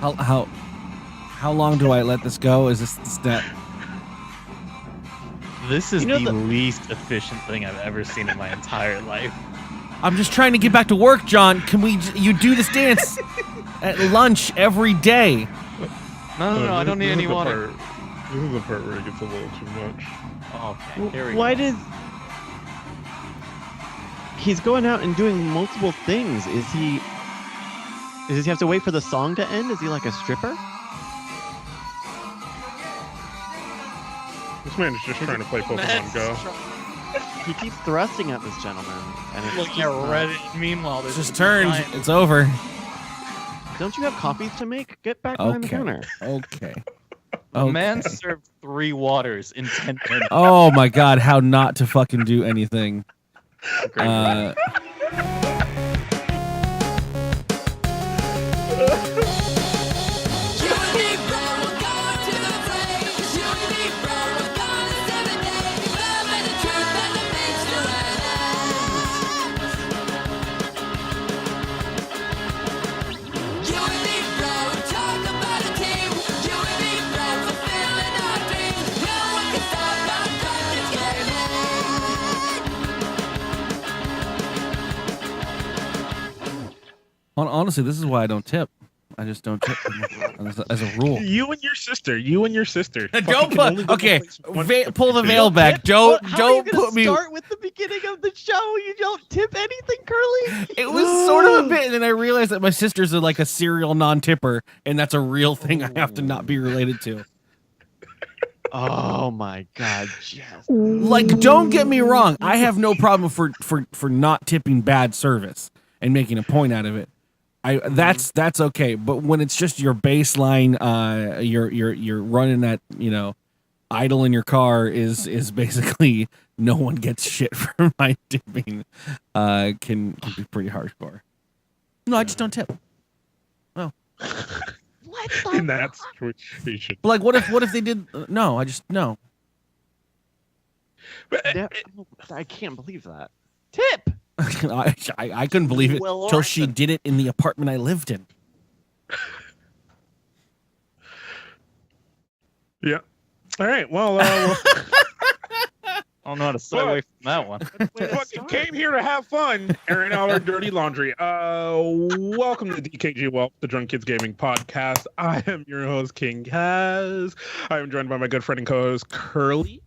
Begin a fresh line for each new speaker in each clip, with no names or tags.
How long do I let this go? Is this the step?
This is the least efficient thing I've ever seen in my entire life.
I'm just trying to get back to work, John. Can you do this dance at lunch every day?
No, I don't need any water.
This is the part where it gets a little too much.
Okay, here we go.
Why did... He's going out and doing multiple things. Does he have to wait for the song to end? Is he like a stripper?
This man is just trying to play Pokemon Go.
He keeps thrusting at this gentleman. And it's
Look, you're ready. Meanwhile, there's
just turned. It's over.
Don't you have coffees to make? Get back behind the counter.
Okay.
The man served 3 waters in 10 minutes.
Oh my god, how not to fucking do anything. Honestly, this is why I don't tip. I just don't tip as a rule.
You and your sister.
Don't put. Okay, pull the veil back. Don't put me.
Start with the beginning of the show. You don't tip anything, Curly.
It was sort of a bit, and then I realized that my sister's like a serial non-tipper, and that's a real thing I have to not be related to.
Oh my god, Jess.
Like, don't get me wrong. I have no problem for not tipping bad service and making a point out of it. That's okay, but when it's just your baseline, you're running that, idle in your car is basically no one gets shit for my tipping, can be pretty hardcore. No, I just don't tip. Oh,
what?
In that situation,
like what if they did? No, I just no.
I can't believe that. Tip.
I couldn't believe it till she did it in the apartment I lived in.
Yeah. All right. Well,
I don't know how to stay away from that one.
We fucking came here to have fun, airing out our dirty laundry. Welcome to dkgWELP, the Drunk Kids Gaming Podcast. I am your host, King Kaz. I am joined by my good friend and co-host, Curly.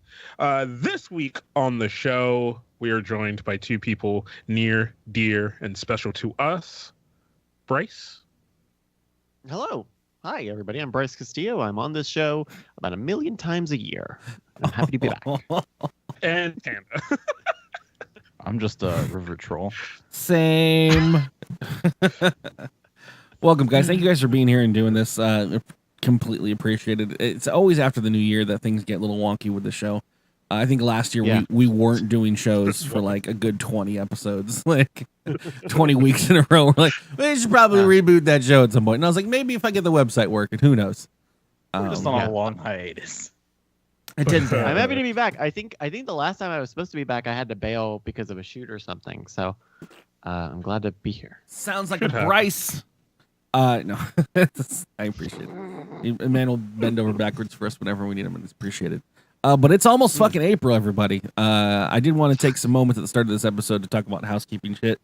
This week on the show, we are joined by 2 people near, dear, and special to us. Bryce.
Hello. Hi, everybody. I'm Bryce Castillo. I'm on this show about 1 million times a year. I'm happy to be back.
And Panda.
I'm just a river troll.
Same. Welcome, guys. Thank you guys for being here and doing this. Completely appreciated. It's always after the new year that things get a little wonky with the show. I think last year we weren't doing shows for like a good 20 episodes, like 20 weeks in a row. We're like, we should probably reboot that show at some point. And I was like, maybe if I get the website working, who knows?
We're just on a long hiatus.
I did.
I'm happy to be back. I think the last time I was supposed to be back, I had to bail because of a shoot or something. So I'm glad to be here.
Sounds like a Bryce. No, I appreciate it. A man will bend over backwards for us whenever we need him, and it's appreciated. But it's almost fucking April, everybody. I did want to take some moments at the start of this episode to talk about housekeeping shit.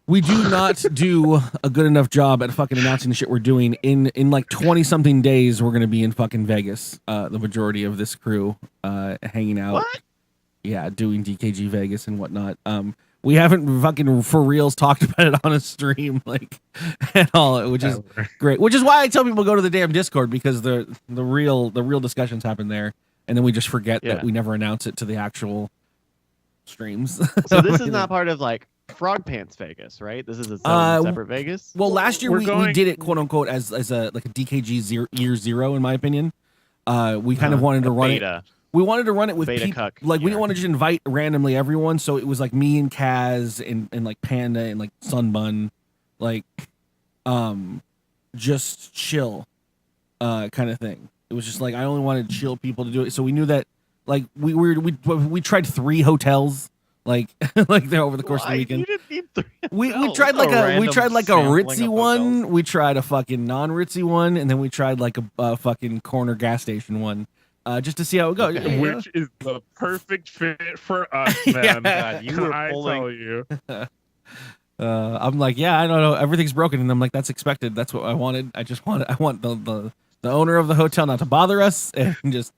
We do not do a good enough job at fucking announcing the shit we're doing. In like 20-something days, we're going to be in fucking Vegas. The majority of this crew hanging out.
What?
Yeah, doing DKG Vegas and whatnot. We haven't fucking for reals talked about it on a stream like at all, which is great. Which is why I tell people go to the damn Discord, because the real discussions happen there. And then we just forget that we never announce it to the actual streams.
So this is not part of like Frog Pants Vegas, right? This is a separate Vegas.
Well, last year we did it quote unquote as a like a DKG year 0, in my opinion. We kind of wanted to run it. We wanted to run it with people. Like, we didn't want to just invite randomly everyone. So it was like me and Kaz and like Panda and like Sunbun, like just chill kind of thing. It was just like, I only wanted chill people to do it. So we knew that, like, we tried 3 hotels like like there over the course of
Why?
the weekend.
You didn't need 3
We
hotels.
tried like a
random
ritzy
sampling of
one.
hotels.
We tried a fucking non-ritzy one, and then we tried like a fucking corner gas station one, just to see how it goes.
Okay.
You know?
Which is the perfect fit for us,
Yeah.
man.
God, you were
I
pulling.
tell you.
I'm like, yeah, I don't know, everything's broken, and I'm like, that's expected. That's what I wanted. I want the owner of the hotel not to bother us and just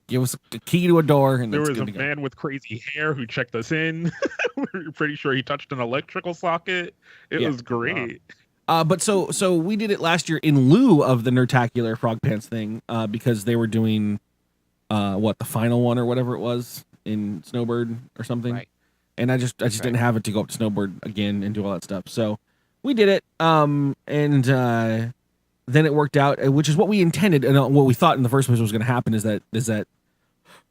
give us a key to a door, and
There
that's
was a
good to go.
man with crazy hair who checked us in. We're pretty sure he touched an electrical socket. It
Yeah.
was great.
But so we did it last year in lieu of the Nerdtacular Frog Pants thing, because they were doing the final one or whatever it was in Snowbird or something.
Right.
And I just didn't have it to go up to Snowbird again and do all that stuff. So we did it. And then it worked out, which is what we intended, and what we thought in the first place was going to happen is that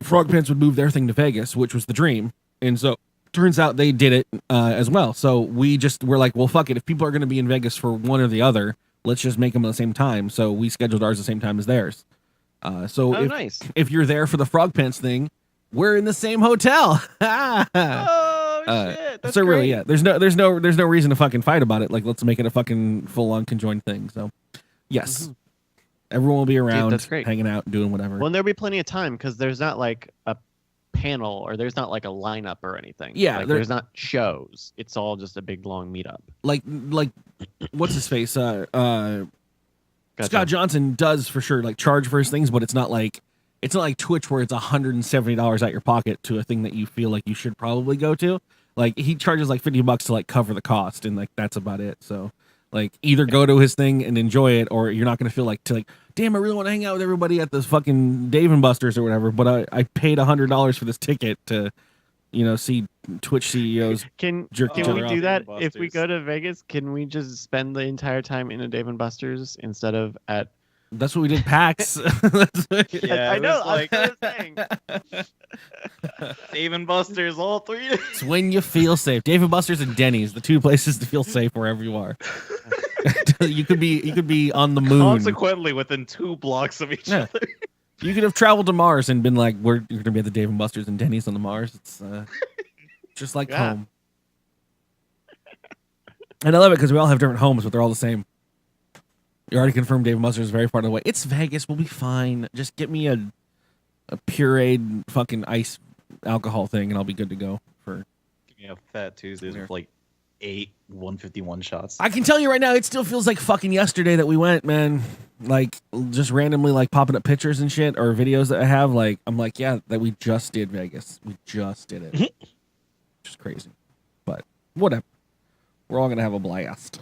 Frog Pants would move their thing to Vegas, which was the dream. And so turns out they did it as well. So we're like, well, fuck it. If people are going to be in Vegas for one or the other, let's just make them at the same time. So we scheduled ours the same time as theirs. So
Nice.
if you're there for the Frog Pants thing, we're in the same hotel.
Oh shit! That's
so really,
great.
yeah, there's no reason to fucking fight about it. Like, let's make it a fucking full on conjoined thing. So, yes,
Mhm.
everyone will be around,
that's great.
hanging out, doing whatever.
Well, and there'll be plenty of time because there's not like a panel or there's not like a lineup or anything.
Yeah,
Like,
there-
there's not shows. It's all just a big long meetup.
like what's his face?
Gotcha.
Scott Johnson does for sure like charge for his things, but it's not like Twitch where it's $170 out your pocket to a thing that you feel like you should probably go to. Like, he charges like $50 to like cover the cost, and like that's about it. So like, either go to his thing and enjoy it, or you're not gonna feel like damn, I really want to hang out with everybody at this fucking Dave and Buster's or whatever, but I paid $100 for this ticket to see Twitch CEOs.
Can
jerk each
we
other
do
off.
that
Dave and
if we
Buster's.
go to Vegas? Can we just spend the entire time in a Dave and Buster's instead of at?
That's what we did PAX. That's what-
Yeah,
I
it
know.
was like
I was saying.
Dave and Buster's all 3 days.
It's when you feel safe. Dave and Buster's and Denny's, the two places to feel safe wherever you are. you could be on the moon.
Consequently, within 2 blocks of each
Yeah.
other.
You could have traveled to Mars and been like, you're gonna be at the Dave and Buster's and Denny's on the Mars. It's just like
Yeah.
home. And I love it because we all have different homes, but they're all the same. You already confirmed Dave and Buster's is very far away. It's Vegas. We'll be fine. Just get me a pureed fucking ice alcohol thing, and I'll be good to go.
Fat Tuesdays with like 8 151 shots.
I can tell you right now, it still feels like fucking yesterday that we went, man. Like, just randomly like popping up pictures and shit or videos that I have. Like, I'm like, yeah, that we just did Vegas. We just did it. Just crazy, but whatever. We're all gonna have a blast.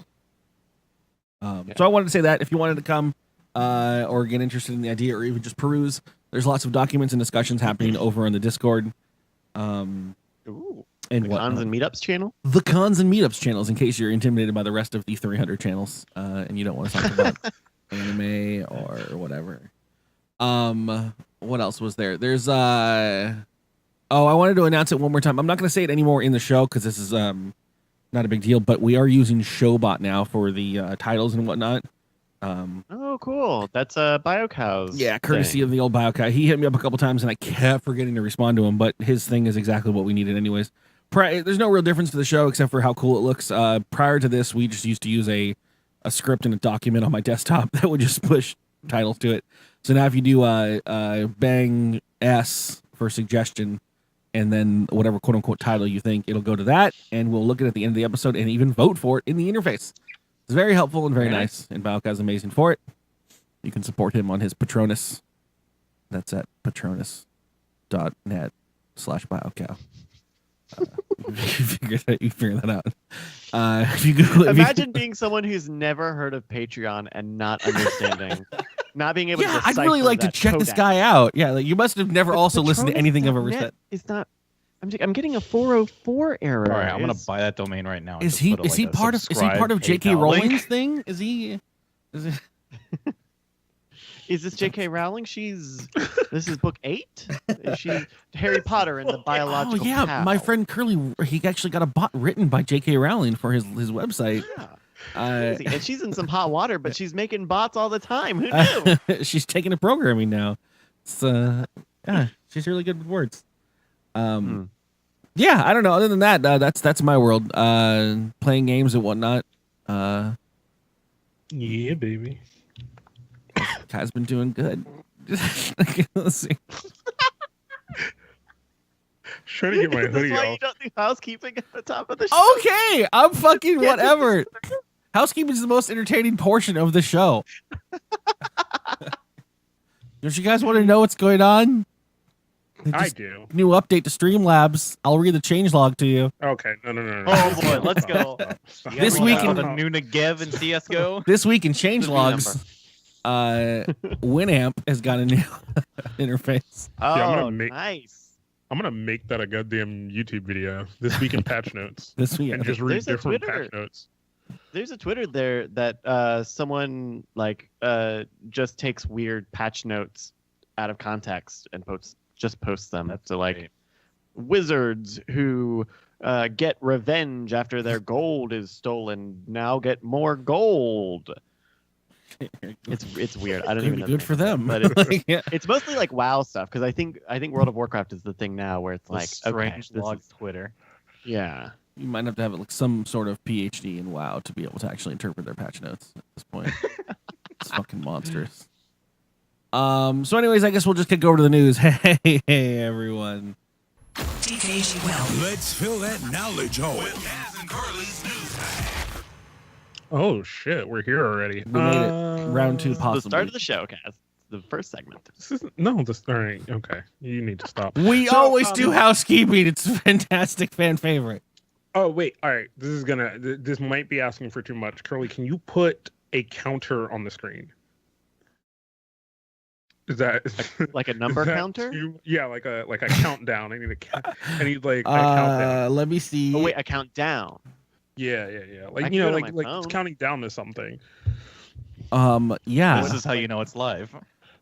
So I wanted to say that if you wanted to come or get interested in the idea or even just peruse, there's lots of documents and discussions happening over on the Discord.
Ooh.
And
The
what
Cons and Meetups channel.
the cons and meetups channels, in case you're intimidated by the rest of the 300 channels and you don't want to talk about anime or whatever. What else was there? There's I wanted to announce it one more time. I'm not going to say it anymore in the show because this is not a big deal, but we are using Showbot now for the titles and whatnot.
Oh, cool. That's BioCows.
Yeah, courtesy of the old BioCat. He hit me up a couple times, and I kept forgetting to respond to him, but his thing is exactly what we needed anyways. There's no real difference to the show except for how cool it looks. Prior to this, we just used to use a script and a document on my desktop that would just push titles to it. So now if you do bang S for suggestion, and then whatever quote-unquote title you think, it'll go to that, and we'll look at it at the end of the episode and even vote for it in the interface. It's very helpful and very nice, and BioCat is amazing for it. You can support him on his Patronus. That's at patronus.net/BioCow. You figure that out. If you Google it,
Imagine being someone who's never heard of Patreon and not understanding, not being able to.
yeah, I'd really
decipher
like to
that
check this
codec.
guy out. Yeah, like, you must have never also listened to anything I've ever
Patronus.net
said.
Is not. I'm getting a 404 error.
All right, I'm gonna
Is-
buy that domain right now. and
Is
just
he
put
is he
like, a
part of
subscribe
J.K.
PayPal link.
Rowling's thing? Is he?
Is this J.K. Rowling? This is book 8. Is she Harry Potter and the biological?
Oh yeah,
cow?
my friend Curly, he actually got a bot written by J.K. Rowling for his website.
Yeah. Crazy. And she's in some hot water, but she's making bots all the time. Who knew?
She's taking to programming now. It's yeah, she's really good with words. Yeah, Yeah, I don't know. Other than that, that's my world. Playing games and whatnot.
Yeah, baby.
Kai's been doing good. Let's see.
Trying to get my
Is this
hoodie
why
off.
you don't do housekeeping at the top of the show?
Okay, I'm fucking whatever. Housekeeping is the most entertaining portion of the show. Don't you guys want to know what's going on?
I do.
New update to Streamlabs. I'll read the changelog to you.
Okay, no.
Oh, boy, let's go.
Stop.
This
You
week
got
in-
a new Negev in CS:GO.
This week in
new
changelogs, Winamp has got a new interface.
Oh,
I'm gonna make-
nice.
I'm gonna make that a goddamn YouTube video this week in patch notes
This week,
and just read
There's a
different
Twitter.
patch notes.
There's a Twitter there that someone just takes weird patch notes out of context and posts them.
That's
So like
great.
wizards who get revenge after their gold is stolen now get more gold. It's weird. I don't
could
even
be
know.
good
the
for
name
them.
of it, but
Like, yeah.
it's mostly like WoW stuff because I think World of Warcraft is the thing now where it's
The
like
strange
this
log
is-
Twitter.
yeah.
You might have to have like some sort of PhD in WoW to be able to actually interpret their patch notes at this point. It's fucking monstrous. So anyways, I guess we'll just kick over to the news. Hey everyone.
dkgWELP. Let's fill that knowledge hole. With Kaz and Carly's news.
Oh shit, we're here already.
We made it. Round 2
The
possibly.
start of the show, Kaz. The first segment.
This isn't, no, this all right. Okay, you need to stop.
We
So,
always do housekeeping. It's a fantastic fan favorite.
Oh wait, all right. This is gonna. This might be asking for too much. Curly, can you put a counter on the screen? Is that
Like a number
is that
counter?
yeah, like a countdown. I need I need like a countdown.
Let me see.
Oh wait, a countdown.
Yeah.
I
Like
can
you know,
do it on
like
my
it's
phone.
counting down to something.
Yeah.
This is how you know it's live.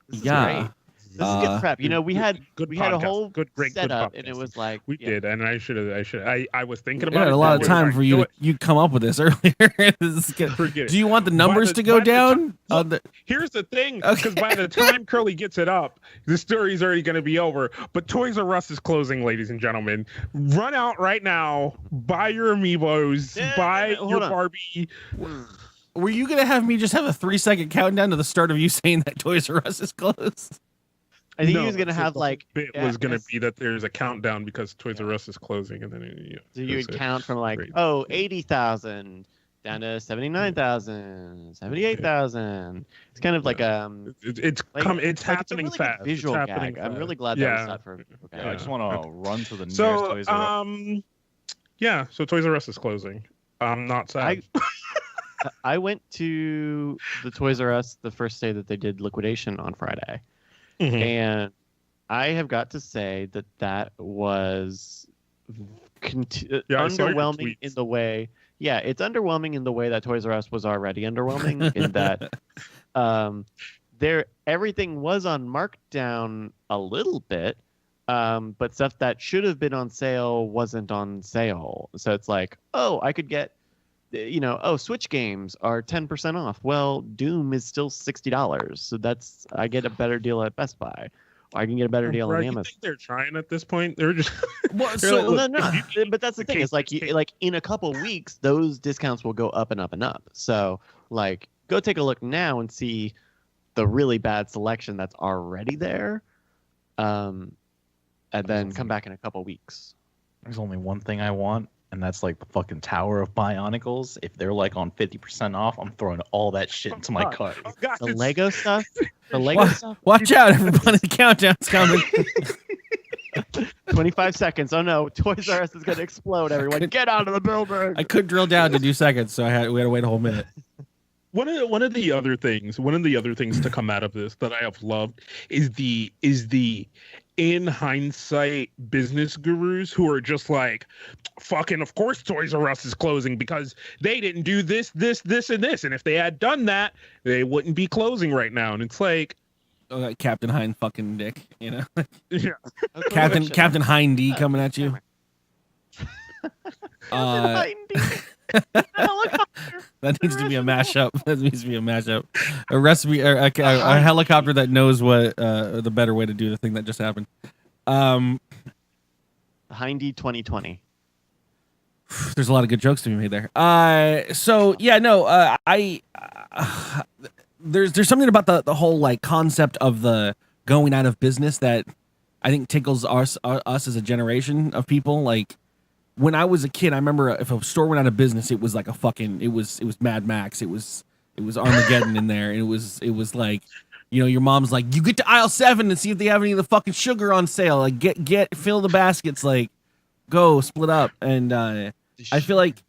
This is
Yeah.
great. This is good prep. You know, we had
good
we had a
podcast.
whole
good
setup,
podcast.
and it was like
We
yeah.
did, and I should have. I was thinking
We
about
had
it.
a lot of
but
time
we're
for
like,
you
know
to you come up with this earlier. This is good.
what? Forget it.
Do you want the numbers to go
by the
down?
time- Here's the thing,
Okay.
because by the time Curly gets it up, the story's already going to be over. But Toys R Us is closing, ladies and gentlemen. Run out right now, buy your amiibos,
Yeah,
buy
hold
your
on.
Barbie.
Were you gonna have me just have a 3-second countdown to the start of you saying that Toys R Us is closed?
I think
No,
he was gonna
that's
have
the
like
bit
yeah,
was going to
that's-
be that there's a countdown because Toys R Us is closing, and then
so you would count from like
Great.
80,000 down to 79,000, 78,000. It's kind of like
it's
like,
it's
like, it's a
happening
really good
fast.
visual
it's happening
gag. I'm
fast.
really glad
Yeah.
that was not for visual
I
gag.
just want to run to the nearest
So
Toys R Us.
yeah, so Toys R Us is closing. I'm not sad.
I went to the Toys R Us the first day that they did liquidation on Friday,
Mhm.
and I have got to say that was
Yeah, I saw your
underwhelming in
tweets.
the way. Yeah, it's underwhelming in the way that Toys R Us was already underwhelming in that everything was on markdown a little bit, but stuff that should have been on sale wasn't on sale. So it's like, oh, I could get, Switch games are 10% off. Well, Doom is still $60, so I get a better deal at Best Buy. Or I can get a better deal
Bro,
on
you
Amazon.
think they're trying at this point? They're just
Well,
They're
so
like,
Well,
look,
no,
if you-
but that's the thing. It's like like in a couple weeks, those discounts will go up and up and up. So like, go take a look now and see the really bad selection that's already there, and then come back in a couple weeks.
There's only one thing I want, and that's like the fucking Tower of Bionicles. If they're like on 50% off, I'm throwing all that shit into my cart.
Oh God,
The
it's-
Lego stuff, the Lego
Wa-
stuff.
watch out, everybody! The countdown's coming.
25 seconds. Oh no, Toys R Us is gonna explode. Everyone, get out of the building.
I could drill down to 2 seconds, so we had to wait a whole minute.
one of the other things to come out of this that I have loved is the in hindsight business gurus who are just like, fucking of course Toys R Us is closing because they didn't do this and this, and if they had done that they wouldn't be closing right now. And it's like,
Captain Hind fucking dick,
yeah,
Captain Hind D coming at you. That needs to be a mashup. That needs to be a mashup. A recipe, a helicopter that knows what the better way to do the thing that just happened.
Hindy 2020.
There's a lot of good jokes to be made there. So yeah, no, there's something about the whole like concept of the going out of business that I think tickles us as a generation of people. Like when I was a kid, I remember if a store went out of business, it was like it was Mad Max, it was Armageddon in there, and it was like, you know, your mom's like, you get to aisle 7 and see if they have any of the fucking sugar on sale. Like fill the baskets, like go split up. And I feel like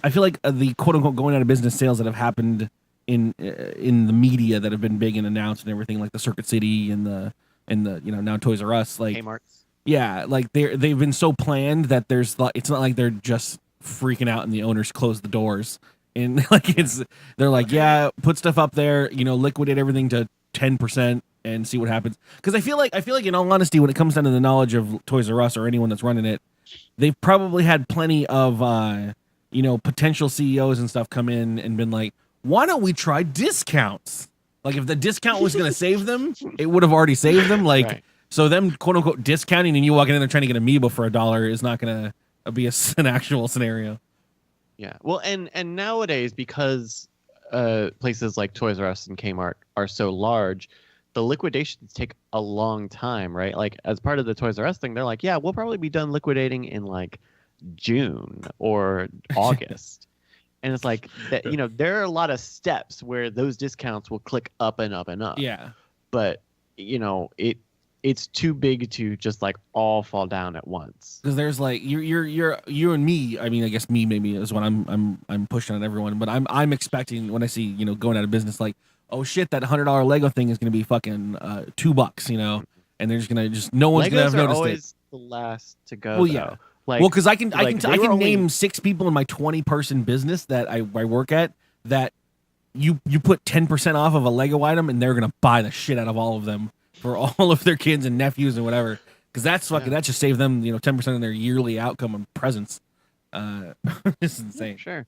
the quote unquote going out of business sales that have happened in the media that have been big and announced and everything, like the Circuit City and the you know, now Toys R Us, like
Kmart's.
yeah, like they've been so planned that it's not like they're just freaking out and the owners close the doors and like they're like, yeah, put stuff up there, you know, liquidate everything to 10% and see what happens. Because I feel like in all honesty, when it comes down to the knowledge of Toys R Us or anyone that's running it, they've probably had plenty of you know, potential CEOs and stuff come in and been like, why don't we try discounts? Like if the discount was going to save them, it would have already saved them. Like
Right.
So them quote unquote discounting and you walking in there trying to get Amiibo for $1 is not going to be an actual scenario.
Yeah. Well, and nowadays, because places like Toys R Us and Kmart are so large, the liquidations take a long time, right? Like as part of the Toys R Us thing, they're like, yeah, we'll probably be done liquidating in like June or August. And it's like that, you know, there are a lot of steps where those discounts will click up and up and up.
Yeah.
But, you know, it's too big to just like all fall down at once.
Because there's like you and me. I mean, I guess me maybe is what I'm pushing on everyone. But I'm expecting when I see, you know, going out of business, like, oh shit, that $100 Lego thing is gonna be fucking $2, you know, and they're just no one's gonna have
Legos are
noticed
always
it.
the last to go.
Well, yeah.
Though. Like,
Well, because I can
they were only-
name 6 people in my 20-person business that I work at that you put 10% off of a Lego item and they're gonna buy the shit out of all of them for all of their kids and nephews and whatever. Because that's fucking that just saved them, you know, 10% of their yearly outcome of presents. It's insane.
Sure.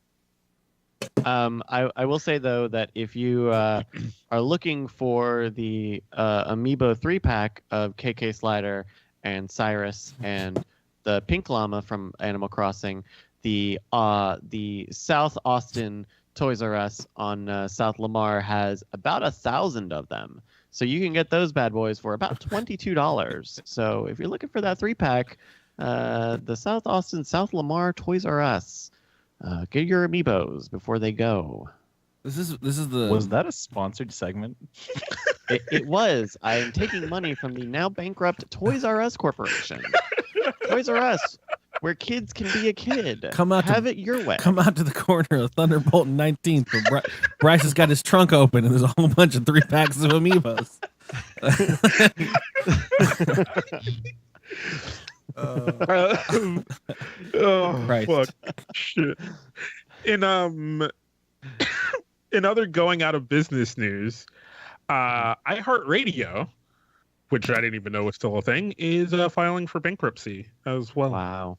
I will say though that if you are looking for the Amiibo 3-pack of KK Slider and Cyrus and the Pink Llama from Animal Crossing, the South Austin Toys R Us on South Lamar has about 1,000 of them. So you can get those bad boys for about $22. So if you're looking for that 3-pack, the South Austin South Lamar Toys R Us, get your Amiibos before they go.
This is the
Was that a sponsored segment?
It was. I am taking money from the now bankrupt Toys R Us Corporation. Toys R Us, where kids can be a kid. Have it your way.
Come out to the corner of Thunderbolt and 19th where Bryce has got his trunk open and there's a whole bunch of 3-packs of Amiibos.
Oh,
Christ.
fuck. Shit. In in other going out of business news, iHeartRadio, which I didn't even know was still a thing, is filing for bankruptcy as well.
Wow.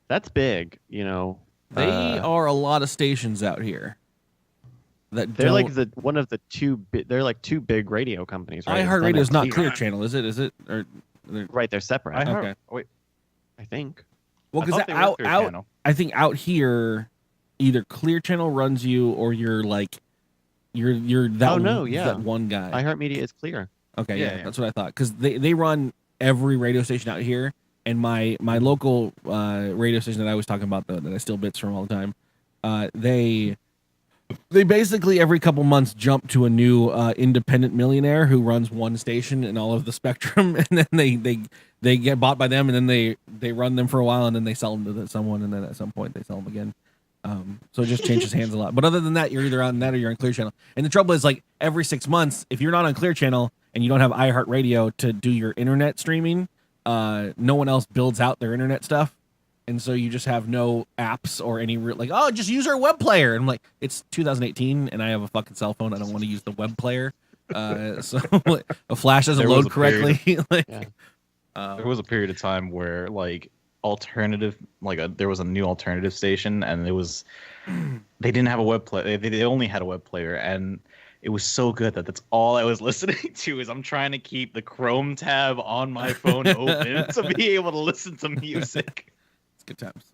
That's big, you know.
They are a lot of stations out here. That
They're like
don't-
one of the they're like 2 big radio companies, right? It's
iHeartRadio is not
Clear.
Clear Channel, is it? Is it? Or
Right, they're separate.
I
Okay.
heard. Wait,
I think.
well,
I
because
thought they were
out
Clear
out
Channel.
I think out here, either Clear Channel runs you or you're like you're that.
Oh, no, yeah.
that one guy.
iHeartMedia is Clear.
Okay, yeah,
Yeah.
that's what I thought. Because they run every radio station out here, and my local radio station that I was talking about that I steal bits from all the time, they basically every couple months jump to a new independent millionaire who runs one station in all of the spectrum, and then they get bought by them, and then they run them for a while, and then they sell them to someone, and then at some point they sell them again. So it just changes hands a lot. But other than that, you're either on that or you're on Clear Channel. And the trouble is, like, every 6 months, if you're not on Clear Channel and you don't have iHeartRadio to do your internet streaming, no one else builds out their internet stuff. And so you just have no apps or any like, oh, just use our web player. And I'm like, it's 2018 and I have a fucking cell phone. I don't want to use the web player. So a Flash doesn't
There was
load
a period
correctly. Like,
Yeah.
There was a period of time where like alternative, there was a new alternative station, and it was they didn't have a web player. They only had a web player, and it was so good that that's all I was listening to. Is I'm trying to keep the Chrome tab on my phone open to be able to listen to music.
It's good times.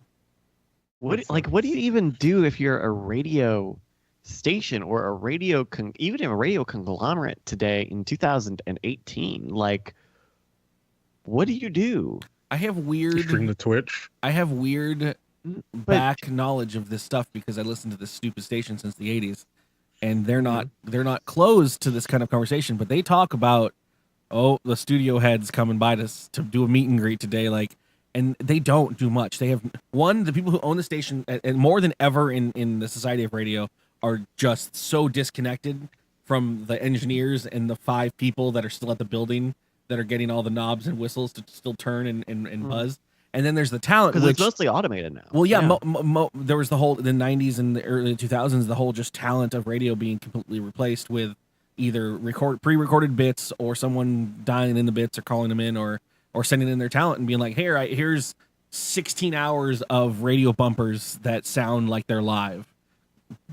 What do you even do if you're a radio station or even a radio conglomerate today in 2018? Like, what do you do?
I have weird.
Stream the Twitch.
I have weird back knowledge of this stuff because I listened to this stupid station since the 80s, and they're not closed to this kind of conversation, but they talk about the studio heads coming by to do a meet and greet today, like, and they don't do much. They have the people who own the station, and more than ever in the society of radio, are just so disconnected from the engineers and the 5 people that are still at the building that are getting all the knobs and whistles to still turn and buzz. And then there's the talent,
because it's mostly automated now.
Well, yeah. There was the whole, the 90s and the early 2000s, the whole just talent of radio being completely replaced with either pre-recorded bits or someone dialing in the bits or calling them in or sending in their talent and being like, hey, here's 16 hours of radio bumpers that sound like they're live.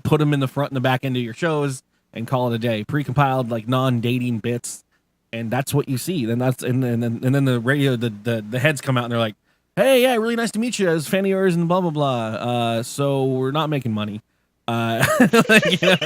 Put them in the front and the back end of your shows and call it a day. Pre-compiled, like, non-dating bits. And that's what you see. Then then the radio, the heads come out and they're like, hey, yeah, really nice to meet you as fan of yours and blah blah blah. So we're not making money. Like, you know.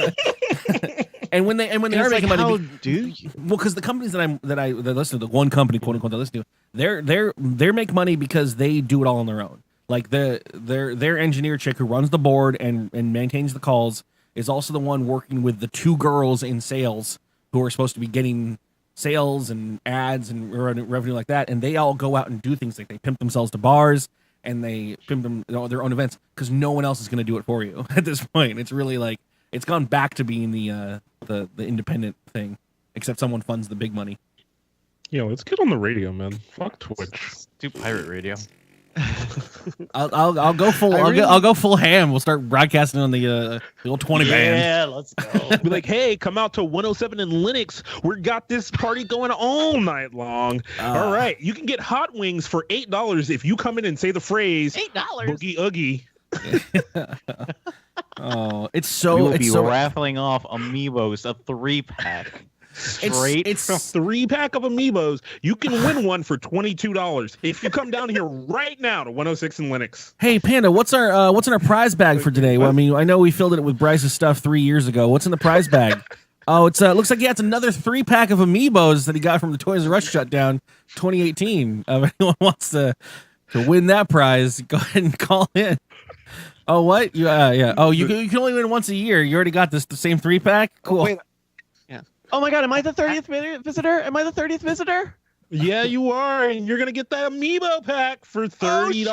and when they are making money,
how do you?
Well, because the companies that I listen to, the one company, quote unquote, I listen to, they make money because they do it all on their own. Like their engineer chick who runs the board and maintains the calls is also the one working with the 2 girls in sales who are supposed to be getting sales and ads and revenue like that, and they all go out and do things like they pimp themselves to bars and they pimp their own events because no one else is going to do it for you at this point. It's really like it's gone back to being the independent thing, except someone funds the big money.
Yeah, let's get on the radio, man. Fuck Twitch.
Do pirate radio.
I'll go full. I'll go full ham. We'll start broadcasting on the old 20 band.
Yeah, let's go.
Be like, hey, come out to 107 in Linux. We got this party going all night long. All right, you can get hot wings for $8 if you come in and say the phrase
$8.
Boogie Oogie.
Oh, it's
We will be
so
raffling off Amiibos, a 3-pack. Straight
it's
A 3-pack of Amiibos. You can win one for $22 if you come down here right now to 106 in Linux.
Hey Panda, what's in our prize bag for today? Well, I mean, I know we filled it with Bryce's stuff 3 years ago. What's in the prize bag? Oh, it's looks like it's another 3-pack of Amiibos that he got from the Toys R Us shutdown 2018. If anyone wants to win that prize, go ahead and call in. Oh, what? Yeah. Oh, you can only win once a year. You already got the same 3-pack? Cool.
Oh, wait.
Oh my God, am I the 30th visitor? Am I the 30th visitor?
Yeah, you are, and you're gonna get that Amiibo pack for $30.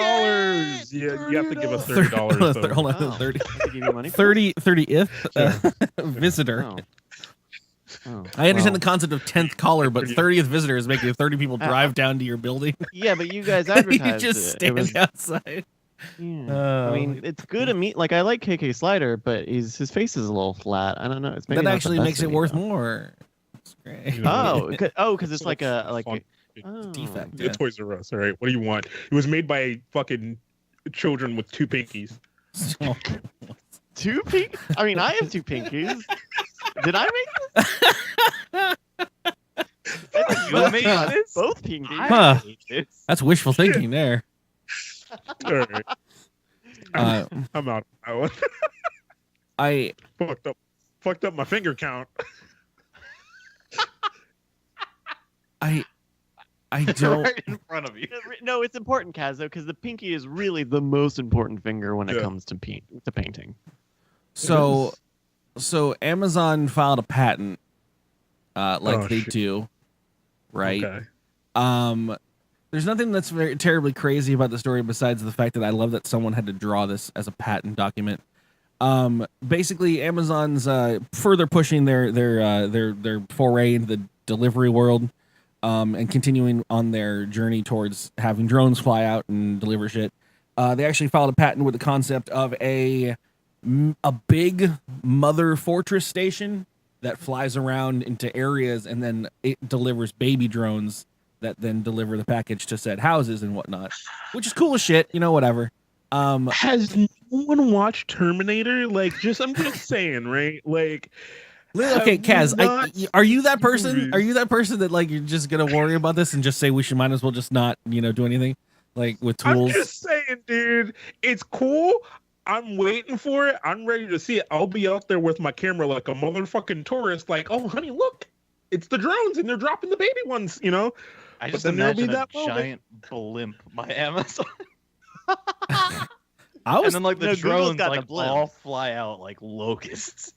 Yeah, you have to give us $30. though.
Hold on,
Oh.
30.
I give you money.
30th visitor.
Oh.
I understand the concept of 10th caller, but 30th visitor is making 30 people drive down to your building.
Yeah, but you guys
You
advertised
just
it.
stand
It was,
outside.
yeah. I mean, it's good to meet. Like, I like KK Slider, but his face is a little flat. I don't know. It's maybe
That
not the
actually
best
makes it
of me,
worth
though.
more. It's great.
Because it's like a
defect.
The Toys R Us. All right, what do you want? It was made by fucking children with 2 pinkies.
So-
2 pink. I mean, I have 2 pinkies. Did I make this?
You made this?
Both pinkies.
Huh.
I made this.
That's wishful thinking there.
All right, I'm out. I fucked up my finger count.
I don't.
Right in front of you.
No, it's important, Kaz, though, because the pinky is really the most important finger when it
Yeah.
comes to painting.
So Amazon filed a patent, like they
shit.
do, right?
Okay.
There's nothing that's very terribly crazy about the story besides the fact that I love that someone had to draw this as a patent document. Basically, Amazon's further pushing their foray into the delivery world, and continuing on their journey towards having drones fly out and deliver shit. They actually filed a patent with the concept of a big mother fortress station that flies around into areas and then it delivers baby drones that then deliver the package to said houses and whatnot, which is cool as shit, whatever.
Has no one watched Terminator? Like, I'm just saying, right? Like,
Okay, Kaz,
not
are you that person?
movies.
Are you that person that like you're just gonna worry about this and just say we should might as well just not do anything like with
I'm
tools?
just saying, dude, it's cool. I'm waiting for it. I'm ready to see it. I'll be out there with my camera like a motherfucking tourist, like, oh, honey, look, it's the drones and they're dropping the baby ones, you know?
I
But
just
then there'll be
imagine a
that moment.
giant blimp by Amazon.
I
And
was
then like the
No, Google's
drones
got the
like
blimp.
all fly out like locusts.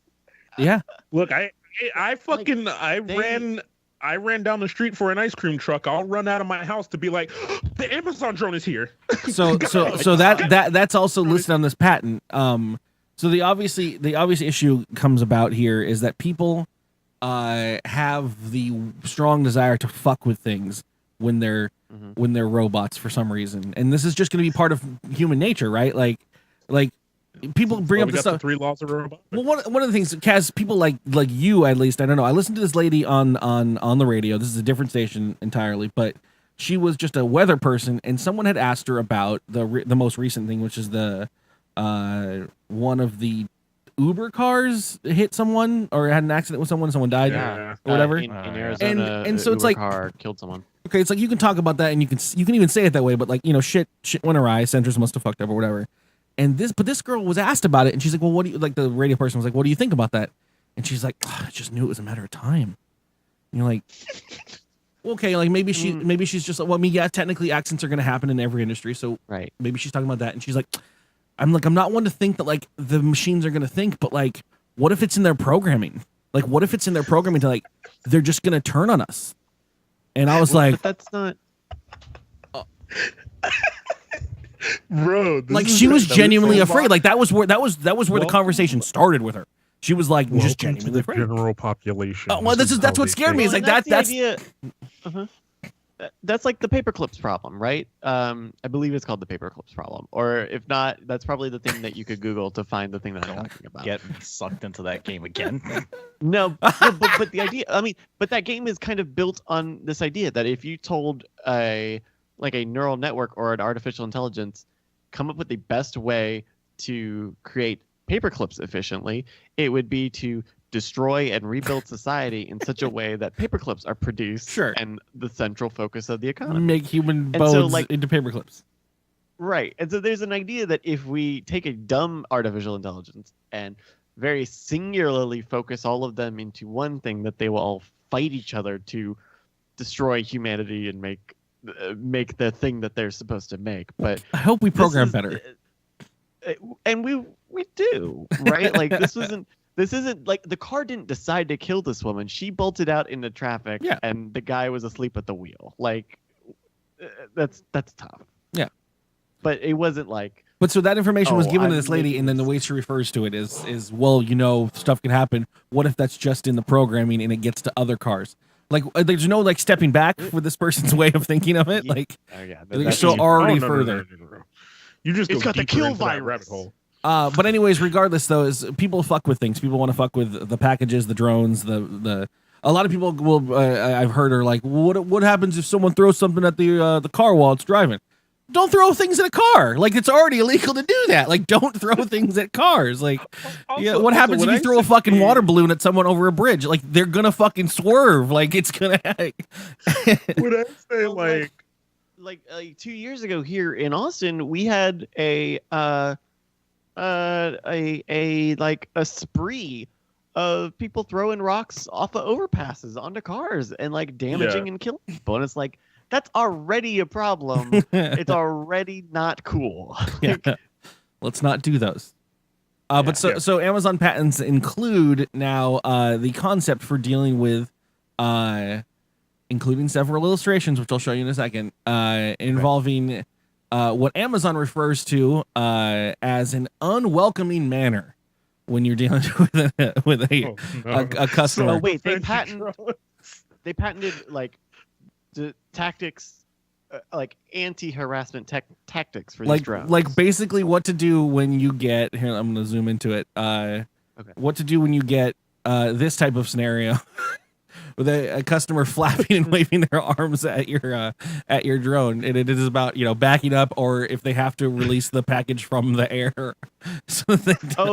yeah.
Look, I fucking,
they-
I ran down the street for an ice cream truck. I'll run out of my house to be like, the Amazon drone is here.
So that's also listed on this patent. So the obvious issue comes about here is that people have the strong desire to fuck with things when they're robots for some reason, and this is just going to be part of human nature, right? Like people bring up
We
this
got the
stuff.
3 laws of robotics.
Well, one of the things, Kaz, people like you, at least, I don't know. I listened to this lady on the radio. This is a different station entirely, but she was just a weather person, and someone had asked her about the most recent thing, which is the one of the Uber cars hit someone or had an accident with someone. Someone died
Yeah.
or whatever.
In
Yeah.
Arizona,
And so it's
Uber
like-
car killed someone.
Okay, it's like you can talk about that, and you can even say it that way, but like shit went awry. Sensors must have fucked up or whatever. And this girl was asked about it, and she's like, "Well, what do you like?" The radio person was like, "What do you think about that?" And she's like, "I just knew it was a matter of time." And you're like, okay, like maybe she's just like, well, I mean, yeah, technically accidents are going to happen in every industry, so
Right.
maybe she's talking about that. And she's like, I'm not one to think that like the machines are going to think, but like, what if it's in their programming? Like, what if it's in their programming to like they're just going to turn on us? And I was like,
But that's not.
Bro, this
like
is
she was
so
genuinely
much.
afraid. Like that was where the
Well-
conversation started with her. She was like just
Welcome to
genuinely
the
afraid.
general population.
Oh, well, that's
how
what
they
scared me.
think.
Is like
and
that's
the idea. Uh-huh. That's like the paperclips problem, right? I believe it's called the paperclips problem, or if not, that's probably the thing that you could Google to find the thing that I'm talking about.
Get me sucked into that game again.
No, but the idea, I mean, but that game is kind of built on this idea that if you told a neural network or an artificial intelligence come up with the best way to create paperclips efficiently, it would be to destroy and rebuild society in such a way that paperclips are produced
Sure.
and the central focus of the economy.
make human
And so,
bones
like-
into paperclips.
Right. And so there's an idea that if we take a dumb artificial intelligence and very singularly focus all of them into one thing, that they will all fight each other to destroy humanity and make the thing that they're supposed to make. But
I hope we
this
program
is-
better.
and we do, right? Like this isn't like the car didn't decide to kill this woman. She bolted out into traffic,
Yeah.
and the guy was asleep at the wheel. Like that's tough.
Yeah.
But it wasn't like
But so that information was
Oh,
given to
I'm
this lady,
making
and then the
this-
way she refers to it is well, stuff can happen. What if that's just in the programming and it gets to other cars? Like, there's no like stepping back for this person's way of thinking of it.
Yeah.
Like,
oh yeah,
Like,
that's
so
easy.
already
no,
further.
no. You just
It's
go
got the
deeper
kill
into that
virus.
rabbit hole.
but anyways, regardless though, is people fuck with things. People want to fuck with the packages, the drones, the. A lot of people will. I've heard are like, what happens if someone throws something at the car while it's driving? Don't throw things at a car. Like, it's already illegal to do that. Like, don't throw things at cars. Like, yeah. What happens if you throw a fucking water balloon at someone over a bridge? Like, they're gonna fucking swerve. Like, it's gonna.
Would I say
Well,
like
like 2 years ago here in Austin, we had a spree of people throwing rocks off of overpasses onto cars and like damaging and killing people, and it's like that's already a problem. It's already not cool.
Yeah. Let's not do those. But so Amazon patents include now the concept for dealing with, including several illustrations, which I'll show you in a second, involving what Amazon refers to as an unwelcoming manner when you're dealing with a customer.
Oh wait, they
French
patented like the tactics, like anti-harassment tactics for these drones.
Like basically what to do when you get here. I'm going to zoom into it. What to do when you get this type of scenario with a customer flapping and waving their arms at your drone, and it is about backing up, or if they have to release the package from the air. So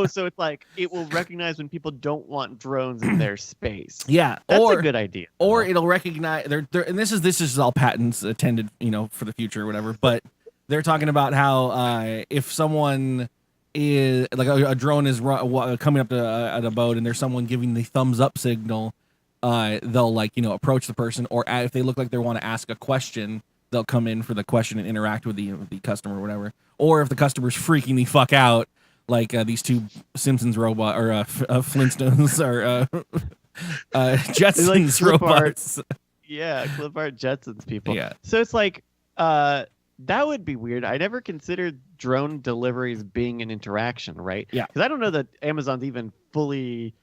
so it's like it will recognize when people don't want drones in their space.
Yeah,
that's a good idea.
Or it'll recognize and this is all patents attended, for the future or whatever. But they're talking about how if someone is like a drone is coming up at a boat and there's someone giving the thumbs up signal, they'll approach the person, or if they look like they want to ask a question, they'll come in for the question and interact with the customer or whatever. Or if the customer's freaking the fuck out, like these two Simpsons robot or Flintstones or Jetsons
like
robots.
Yeah, clip art Jetsons people.
Yeah.
So it's like that would be weird. I never considered drone deliveries being an interaction, right?
Yeah.
Because I don't know that Amazon's even fully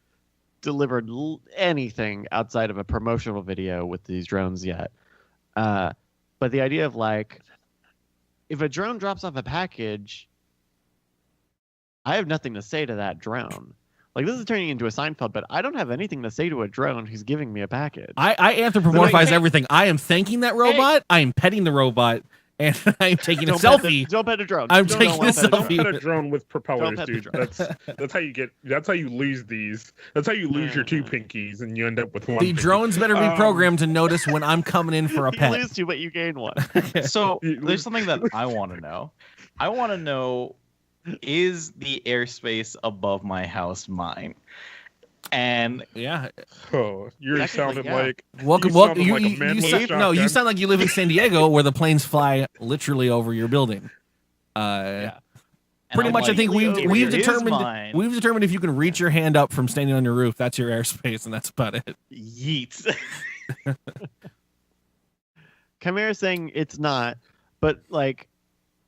delivered anything outside of a promotional video with these drones yet. But the idea of like, if a drone drops off a package, I have nothing to say to that drone. Like, this is turning into a Seinfeld, but I don't have anything to say to a drone who's giving me a package.
I anthropomorphize everything. I am thanking that robot. I am petting the robot. And I'm taking a selfie.
Don't pet a drone.
I'm taking a selfie.
Don't pet a drone with propellers, dude.
drone.
That's how you get. That's how you lose these. That's how you lose your two pinkies, and you end up with one.
The
pinky.
drones better be programmed to notice when I'm coming in for a pet.
You lose two, but you gain one.
So there's something that I want to know. I want to know, is the airspace above my house mine? And
yeah,
Oh, you're sounding like
welcome.
you
Welcome.
sounded like a man with a
You
shotgun.
sound like you live in San Diego, where the planes fly literally over your building.
and
Pretty
I'm
much, I
like,
think
it
we've
is
determined
mine.
if you can reach your hand up from standing on your roof, that's your airspace, and that's about it.
Yeet.
Chimera's saying it's not, but like,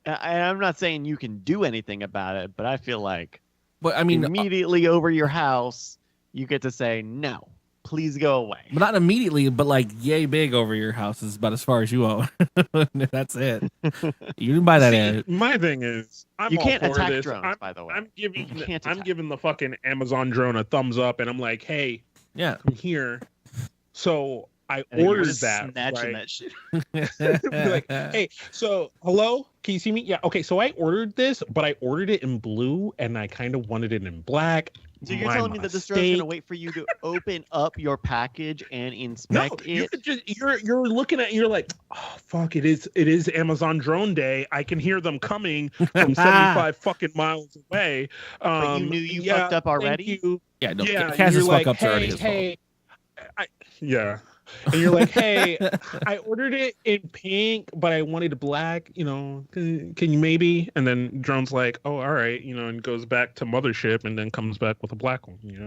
I'm not saying you can do anything about it, but I feel like,
But I mean,
immediately over your house, you get to say no. Please go away.
but not immediately, but like yay big over your house is about as far as you own. That's it. You didn't buy that air.
My thing is,
You
all
can't
for
attack
this.
drones, by the way.
I'm giving
You can't
I'm
attack.
giving the fucking Amazon drone a thumbs up, and I'm like, hey,
Yeah.
I'm here. So I
And you're
ordered
just
that.
snatching
Right?
that shit.
Be like, hey, so hello, can you see me? Yeah, okay. So I ordered this, but I ordered it in blue, and I kind of wanted it in black.
So you're
My
telling me that this drone's
mistake.
gonna wait for you to open up your package and
No,
inspect
you
it?
could just you're looking at you're like, oh fuck, it is Amazon drone day. I can hear them coming from 75 fucking miles away.
But you knew you
yeah,
fucked up
thank
already?
you.
Yeah. No.
Yeah,
Kaz's
you're
fuck
like,
ups are already his fault.
hey, yeah. And you're like, hey, I ordered it in pink, but I wanted black. Can you maybe? And then drone's like, oh, all right, and goes back to mothership, and then comes back with a black one.
It's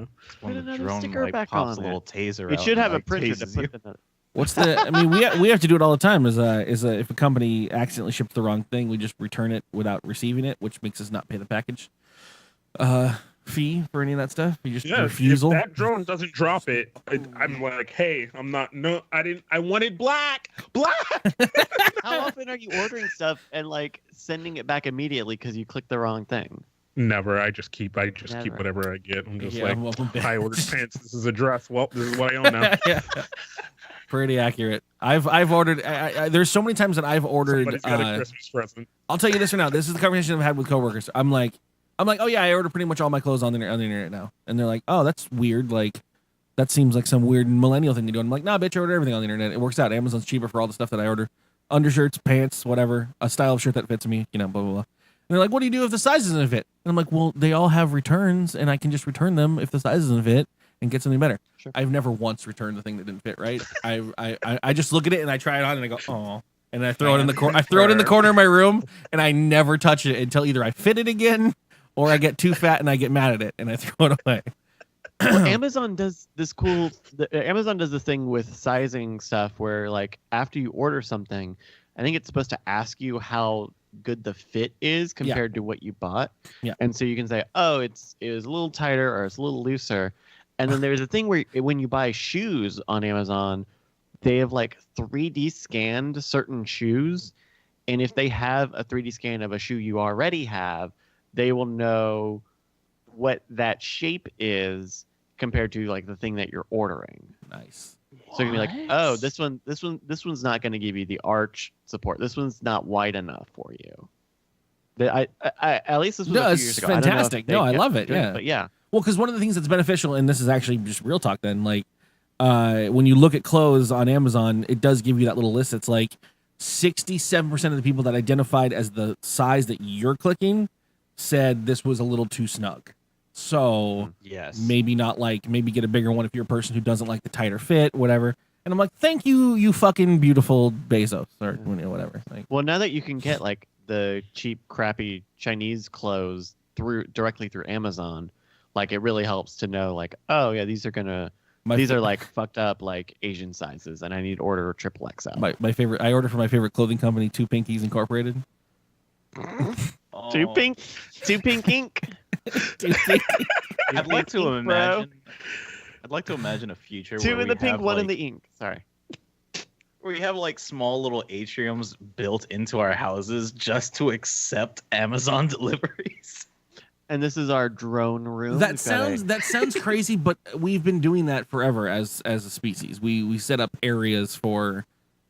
when
Put
the
another
drone
sticker
like
back
pops
on
a little taser.
It
out
should
and,
have a
like,
printer to
tases you.
put the.
What's the? I mean, we have to do it all the time. Is if a company accidentally ships the wrong thing, we just return it without receiving it, which makes us not pay the package fee for any of that stuff. You just refusal.
If that drone doesn't drop it, I'm like, hey, I'm not. No, I didn't. I wanted black.
How often are you ordering stuff and like sending it back immediately because you clicked the wrong thing?
Never. I just keep
Never.
whatever I get. I'm just
Yeah,
like,
welcome back.
I ordered pants. This is a dress. Well, this is what I own now.
Yeah. Pretty accurate. I've ordered. There's so many times that I've ordered.
Somebody's got a Christmas present.
I'll tell you this right now. This is the conversation I've had with coworkers. I'm like, oh yeah, I order pretty much all my clothes on the internet now, and they're like, oh, that's weird. Like, that seems like some weird millennial thing to do. And I'm like, nah, bitch, I order everything on the internet. It works out. Amazon's cheaper for all the stuff that I order. Undershirts, pants, whatever, a style of shirt that fits me, blah blah blah. And they're like, what do you do if the size doesn't fit? And I'm like, well, they all have returns, and I can just return them if the size doesn't fit and get something better.
Sure.
I've never once returned the thing that didn't fit right. I just look at it and I try it on and I go, oh, and I throw it in the corner. I throw it in the corner of my room, and I never touch it until either I fit it again or I get too fat and I get mad at it and I throw it away.
Well, Amazon does this Amazon does this thing with sizing stuff where like after you order something, I think it's supposed to ask you how good the fit is compared to what you bought.
Yeah.
And so you can say, oh, it was a little tighter or it's a little looser. And then there's a thing where when you buy shoes on Amazon, they have like 3D scanned certain shoes. And if they have a 3D scan of a shoe you already have, they will know what that shape is compared to like the thing that you're ordering.
Nice.
So you can be like, oh, this one's not going to give you the arch support. This one's not wide enough for you. I at least this was a few years ago.
Fantastic. I love it.
doing
Yeah.
but yeah.
Well, because one of the things that's beneficial, and this is actually just real talk then, like when you look at clothes on Amazon, it does give you that little list. It's like 67% of the people that identified as the size that you're clicking said this was a little too snug. So
Yes.
maybe get a bigger one if you're a person who doesn't like the tighter fit, whatever. And I'm like, thank you, you fucking beautiful Bezos or whatever. Like,
well, now that you can get like the cheap, crappy Chinese clothes directly through Amazon, like it really helps to know, like, oh yeah, these are like fucked up like Asian sizes, and I need to order triple XL.
My favorite. I ordered for my favorite clothing company, Two Pinkies Incorporated.
Two pink ink.
I'd like to imagine. I'd like to imagine a future
Two
where
in the
we
pink,
have,
one
like,
in the ink. Sorry.
where we have like small little atriums built into our houses just to accept Amazon deliveries.
And this is our drone room.
That sounds crazy, but we've been doing that forever as a species. We set up areas for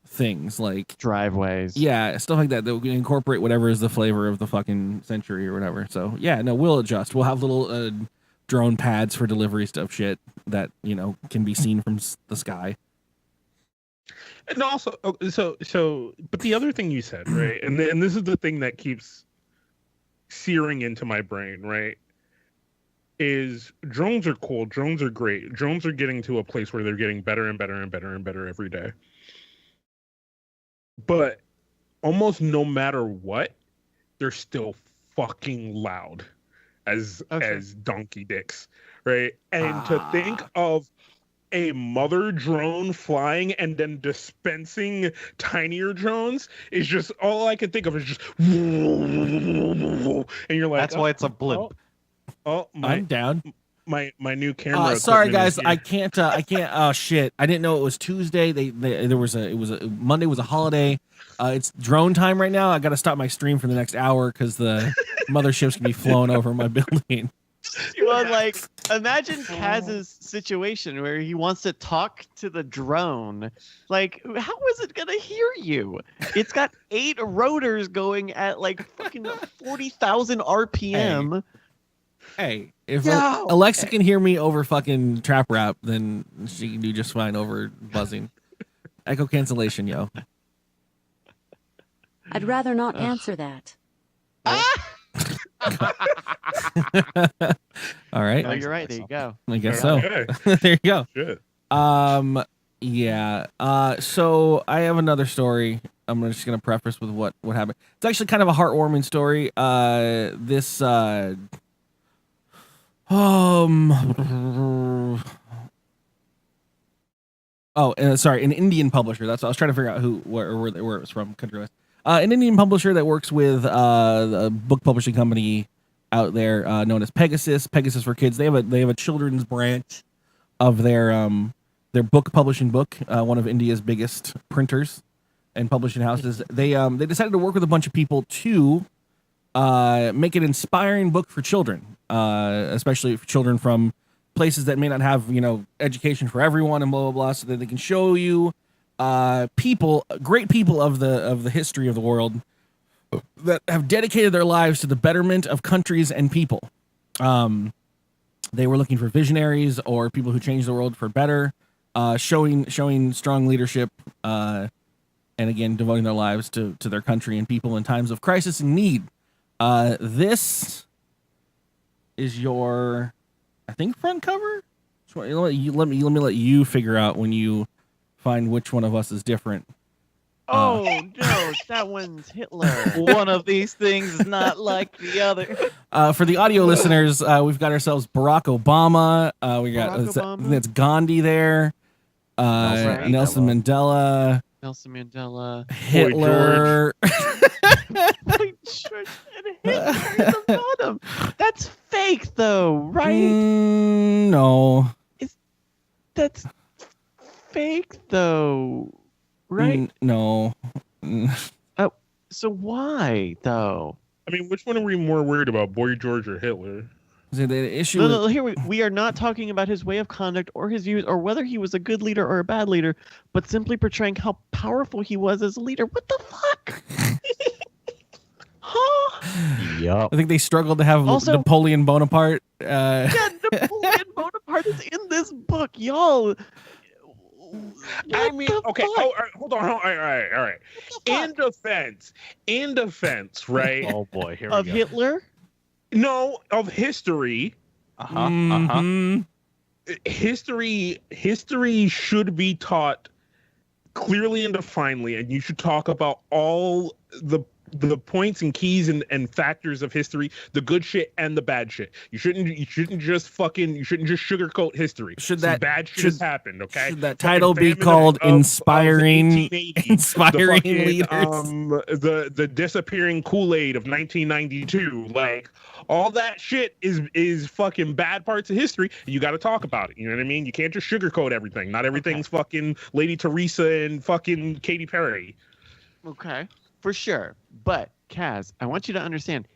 things like
driveways.
Yeah, stuff like that we can incorporate whatever is the flavor of the fucking century or whatever. So yeah, no, we'll adjust. We'll have little drone pads for delivery stuff shit that, can be seen from the sky.
And also, but the other thing you said, right, and this is the thing that keeps searing into my brain, right, is drones are cool, drones are great, drones are getting to a place where they're getting better and better and better and better every day. But almost no matter what, they're still fucking loud as donkey dicks, right? And to think of a mother drone flying and then dispensing tinier drones is just all I can think of is just and you're like,
that's why it's a blimp.
I'm down.
My new camera.
Sorry guys, I can't. Oh shit! I didn't know it was Tuesday. Monday was a holiday. It's drone time right now. I got to stop my stream for the next hour because the mothership's gonna be flowing over my building.
Well, like, imagine Kaz's situation where he wants to talk to the drone. Like, how is it gonna hear you? It's got 8 rotors going at like fucking 40,000 RPM.
Hey, if Alexa can hear me over fucking trap rap, then she can do just fine over buzzing. Echo cancellation, yo.
I'd rather not answer that.
All right.
No, you're right. There you go.
I guess so.
Okay.
There you go.
Shit.
Yeah. So I have another story. I'm just gonna preface with what happened. It's actually kind of a heartwarming story. Sorry, an Indian publisher. That's what I was trying to figure out where it was from, country-wise. An Indian publisher that works with a book publishing company out there known as Pegasus for Kids. They have a children's branch of their book publishing book. One of India's biggest printers and publishing houses. They decided to work with a bunch of people to make an inspiring book for children, especially for children from places that may not have education for everyone and blah blah blah, so that they can show you great people of the history of the world that have dedicated their lives to the betterment of countries and people. They were looking for visionaries or people who changed the world for better, showing strong leadership, and again devoting their lives to their country and people in times of crisis and need. This is your, I think, front cover. So let me let you figure out when you find which one of us is different.
Oh no, that one's Hitler.
One of these things is not like the other.
For the audio listeners, we've got ourselves Barack Obama. We got
Obama.
that's Gandhi there. Nelson Mandela.
Nelson Mandela.
Hitler.
Boy George and Hitler at the bottom. That's fake, though, right?
No.
That's fake, though, right?
No.
So why, though?
I mean, which one are we more worried about, Boy George or Hitler?
So the issue.
No, here we are not talking about his way of conduct or his views or whether he was a good leader or a bad leader, but simply portraying how powerful he was as a leader. What the fuck? Huh?
Yup.
I think they struggled to have
Also-
Napoleon Bonaparte.
Yeah, Napoleon Bonaparte is in this book, y'all.
I
What
mean,
the
okay.
fuck?
Oh, all right, hold on. All right. In defense, right?
Oh boy, here
Of
we go.
Hitler?
No, of history.
Mhm.
History should be taught clearly and definedly, and you should talk about all the points and keys and factors of history, the good shit and the bad shit. You shouldn't just sugarcoat history.
Should
Some
that-
bad shit
should-
has happened, okay?
Should that
Fucking
title be
famine
called
of
Inspiring
1880,
Inspiring
the
Leaders?
the disappearing Kool-Aid of 1992, like all that shit is fucking bad parts of history, and you got to talk about it. You know what I mean? You can't just sugarcoat everything. Not everything's fucking Lady Teresa and fucking Katy Perry.
Okay, for sure. But Kaz, I want you to understand,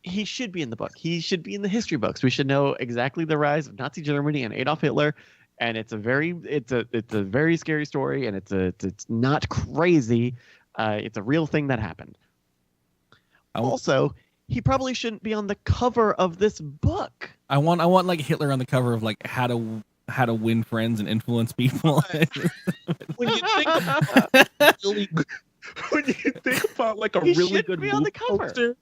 he should be in the book. He should be in the history books. We should know exactly the rise of Nazi Germany and Adolf Hitler. And it's a very scary story, and it's not crazy. It's a real thing that happened. Also, he probably shouldn't be on the cover of this book.
I want like Hitler on the cover of like how to win friends and influence people.
When you think about when you think about like a
He
really
should
good
be on the
movie
cover.
poster,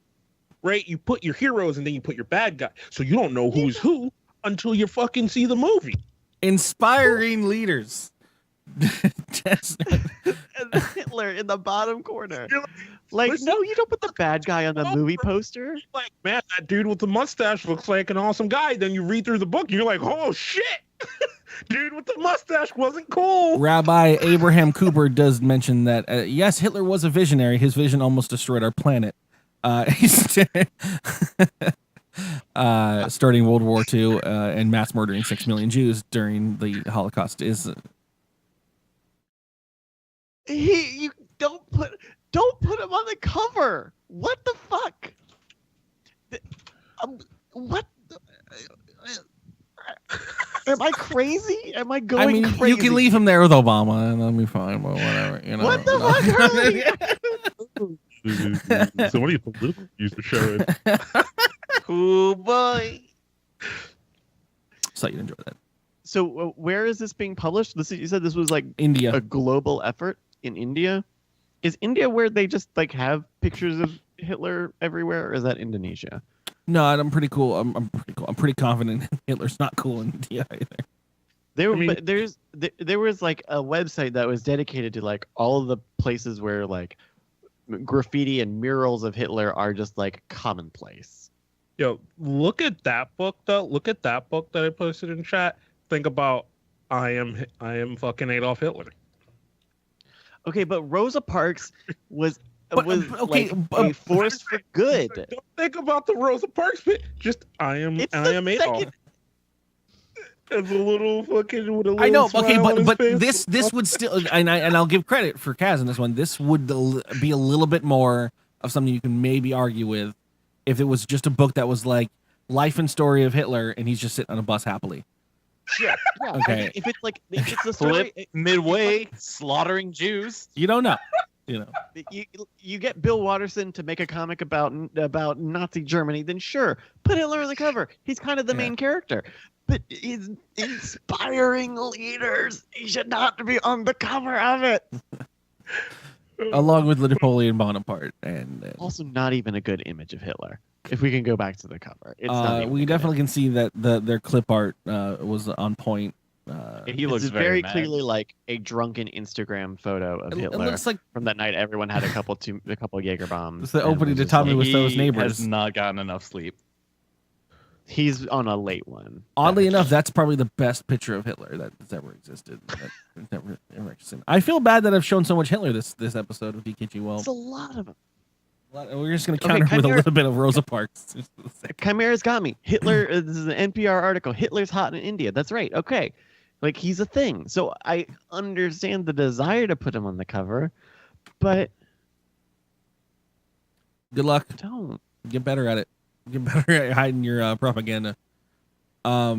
right? You put your heroes and then you put your bad guy, so you don't know who's who until you fucking see the movie.
Inspiring leaders.
And Hitler in the bottom corner.
You're
Like,
listen-
no, you don't put the bad guy on the movie poster.
Like, man, that dude with the mustache looks like an awesome guy. Then you read through the book, and you're like, oh shit, dude with the mustache wasn't cool.
Rabbi Abraham Cooper does mention that yes, Hitler was a visionary. His vision almost destroyed our planet. Starting World War II and mass murdering 6 million Jews during the Holocaust is.
You don't put him on the cover. What the fuck? What? Am I crazy? Am I going
I mean,
crazy?
you can leave him there with Obama, and that'll be fine. But whatever, you know.
What the fuck, Harley?
So what are you political views to show it?
Oh boy.
So you'd enjoy that.
So where is this being published? You said this was like
India.
a global effort in India. Is India where they just like have pictures of Hitler everywhere, or is that Indonesia?
No, I'm pretty cool. I'm pretty cool. I'm pretty confident Hitler's not cool in India either.
But there was like a website that was dedicated to like all of the places where like graffiti and murals of Hitler are just like commonplace.
Yo, look at that book though. Look at that book that I posted in chat. Think about I am fucking Adolf Hitler.
Okay, but Rosa Parks was
But,
like
but-
a force for good.
Don't think about the Rosa Parks bit. Just I am Adolf.
second.
As a little fucking with a little
I know.
smile
Okay,
on his
but
face.
this would still, and I'll give credit for Kaz on this one. This would be a little bit more of something you can maybe argue with if it was just a book that was like life and story of Hitler, and he's just sitting on a bus happily.
Yeah.
Okay.
If it's a story,
Flip midway, slaughtering Jews.
You don't know. You know.
you get Bill Watterson to make a comic about Nazi Germany, then sure, put Hitler on the cover. He's kind of the main character. But he's inspiring leaders. He should not be on the cover of it.
Along with Napoleon Bonaparte, and
Also, not even a good image of Hitler. If we can go back to the cover, it's not even
we
a good
definitely can see that their clip art was on point.
He
This
looks
is
very mad.
clearly like a drunken Instagram photo of
It
Hitler
looks like
from that night. Everyone had a couple Jaeger bombs.
it's the
and
opening
was
to
just
Tommy
like,
Wiseau's
He
Neighbors.
has not gotten enough sleep.
He's on a late one.
Oddly enough, that's probably the best picture of Hitler that's ever existed. That's ever existed. I feel bad that I've shown so much Hitler this episode of DKGWELP.
It's a lot of them.
We're just going to
Okay,
counter with a
Chimera-
little bit of Rosa Parks.
Chimera's got me. Hitler. This is an NPR article. Hitler's hot in India. That's right. Okay, like he's a thing. So I understand the desire to put him on the cover, but
Good luck.
don't.
Get better at it. Get better at hiding your propaganda. I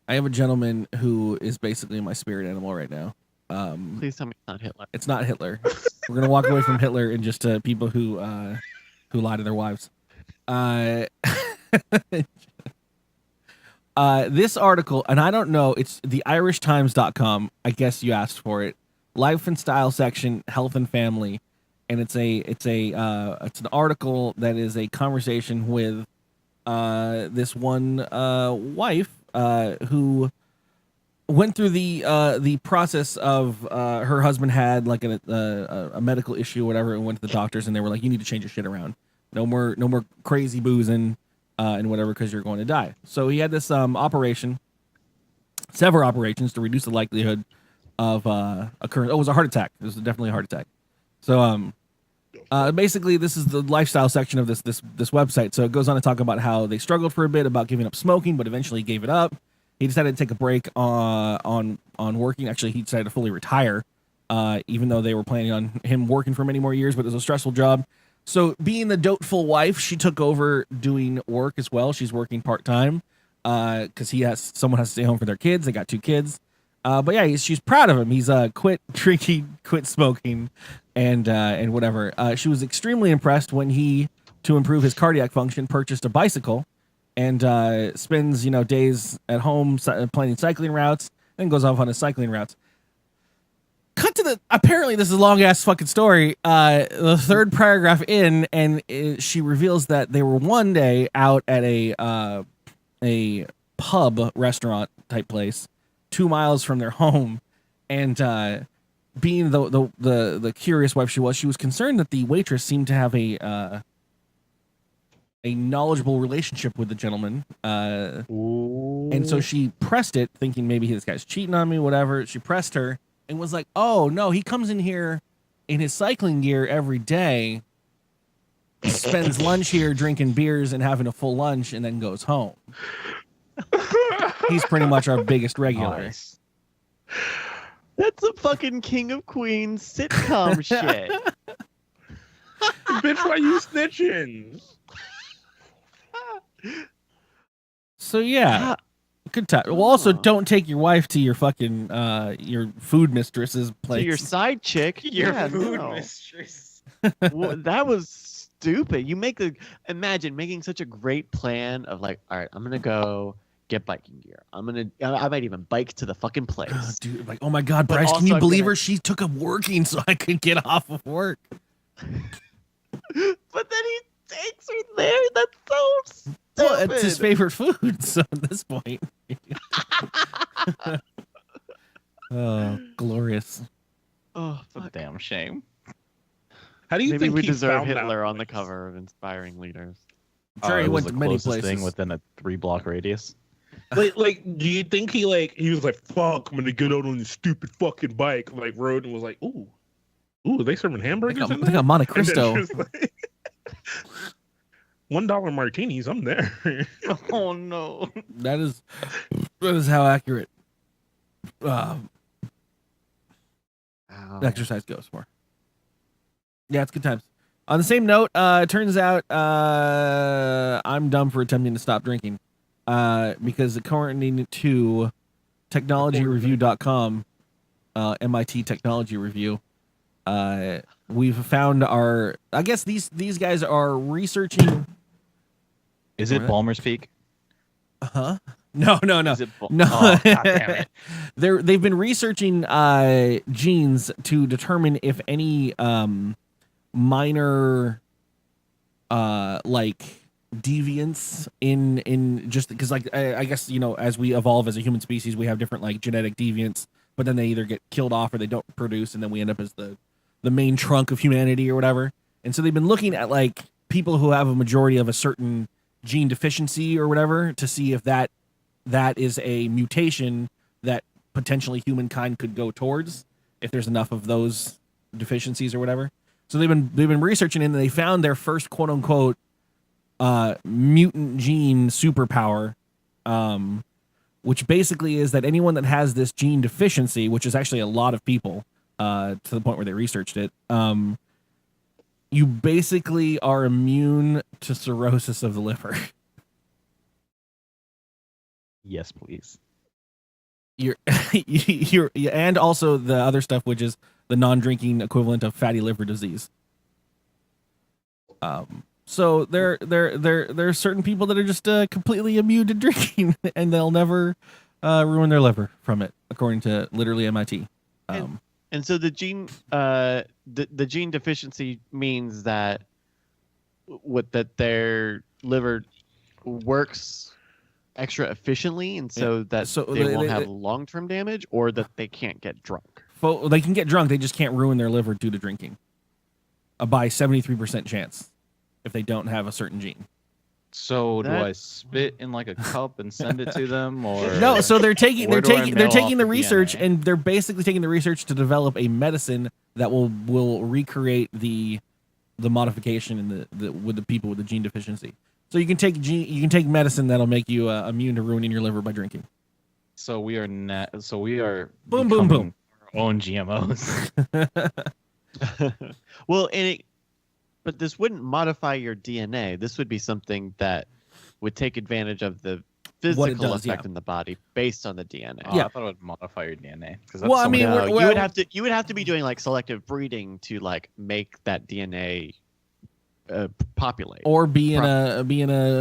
have a gentleman who is basically my spirit animal right now.
Please tell me it's not Hitler.
It's not Hitler. We're gonna walk away from Hitler and just people who lie to their wives. This article, and I don't know, it's the irishtimes.com. I guess you asked for it. Life and style section, health and family, and it's an article that is a conversation with this one wife who went through the process of her husband had like a medical issue or whatever, and went to the doctors, and they were like, you need to change your shit around. No more crazy boozing and whatever, because you're going to die. So he had this operation, several operations to reduce the likelihood of occurrence. Oh, it was a heart attack. It was definitely a heart attack. So basically, this is the lifestyle section of this website. So it goes on to talk about how they struggled for a bit about giving up smoking, but eventually gave it up. He decided to take a break on working. Actually, he decided to fully retire, even though they were planning on him working for many more years, but it was a stressful job. So being the doteful wife, she took over doing work as well. She's working part-time because someone has to stay home for their kids. They got 2 kids. But yeah, she's proud of him. He's quit drinking, quit smoking, and whatever. She was extremely impressed when he, to improve his cardiac function, purchased a bicycle and spends days at home planning cycling routes, and goes off on his cycling routes. Cut to apparently this is a long ass fucking story. The 3rd paragraph in, and she reveals that they were one day out at a pub restaurant type place, 2 miles from their home, and being the curious wife she was concerned that the waitress seemed to have a knowledgeable relationship with the gentleman, and so she pressed it, thinking maybe this guy's cheating on me, whatever. She pressed her and was like, "Oh no, he comes in here in his cycling gear every day, spends lunch here drinking beers and having a full lunch, and then goes home. He's pretty much our biggest regular."
Nice.
That's a fucking King of Queens sitcom shit.
Bitch, why you snitching?
So yeah, good time. Well, also don't take your wife to your fucking your food mistress's place.
To your side chick,
Your
yeah,
food
no.
mistress.
Well, that was stupid. You imagine making such a great plan of like, all right, I'm gonna go get biking gear. I might even bike to the fucking place.
Dude, like, oh my God,
But
Bryce, can
also
you
I'm
believe
gonna-
her? She took up working so I could get off of work.
But then he takes her there. That's so stupid.
Well, it's his favorite food, so at this point. Oh, glorious.
Oh,
It's a
fuck.
damn shame.
How do you
Maybe
think
we
he
deserve
found that
Hitler on the
place?
cover of Inspiring Leaders.
Sure, he
It was
went
the
to many
closest
places.
thing within a 3-block radius.
Like, do you think he was like, "Fuck, I'm gonna get out on this stupid fucking bike," like rode and was like, "Ooh, are they serving hamburgers?"
They got Monte
And then
Cristo.
just like, $1 martinis. I'm there.
Oh no.
That is how accurate
Ow.
exercise goes for. Yeah, it's good times. On the same note, it turns out I'm dumb for attempting to stop drinking because according to technologyreview.com, MIT Technology Review, we've found I guess these guys are researching.
Is it
What?
Balmer's Peak?
Huh? No.
Is it
No.
Oh, God damn it.
They've been researching genes to determine if any minor like deviance in just because like I guess as we evolve as a human species, we have different like genetic deviants, but then they either get killed off or they don't produce, and then we end up as the main trunk of humanity or whatever. And so they've been looking at like people who have a majority of a certain gene deficiency or whatever to see if that is a mutation that potentially humankind could go towards if there's enough of those deficiencies or whatever. So they've been researching and they found their first quote unquote mutant gene superpower, which basically is that anyone that has this gene deficiency, which is actually a lot of people to the point where they researched it, you basically are immune to cirrhosis of the liver.
Yes, please.
You're and also the other stuff, which is the non-drinking equivalent of fatty liver disease. So there are certain people that are just completely immune to drinking, and they'll never ruin their liver from it, according to literally MIT.
And so the gene the gene deficiency means that that their liver works extra efficiently, and so that they won't have long-term damage, or that they can't get drunk.
They can get drunk, they just can't ruin their liver due to drinking. By 73% chance if they don't have a certain gene.
So do I spit in like a cup and send it to them, or
no? So they're taking the research,
DNA?
and they're basically taking the research to develop a medicine that will recreate the modification in the with the people with the gene deficiency. So you can take medicine that'll make you immune to ruining your liver by drinking.
So we are
boom boom boom
our own GMOs.
Well, but this wouldn't modify your DNA. This would be something that would take advantage of the physical effect in the body based on the DNA.
Oh, yeah, I thought it would modify your DNA.
Well, I mean,
you would have to be doing like selective breeding to like make that DNA populate,
or be in a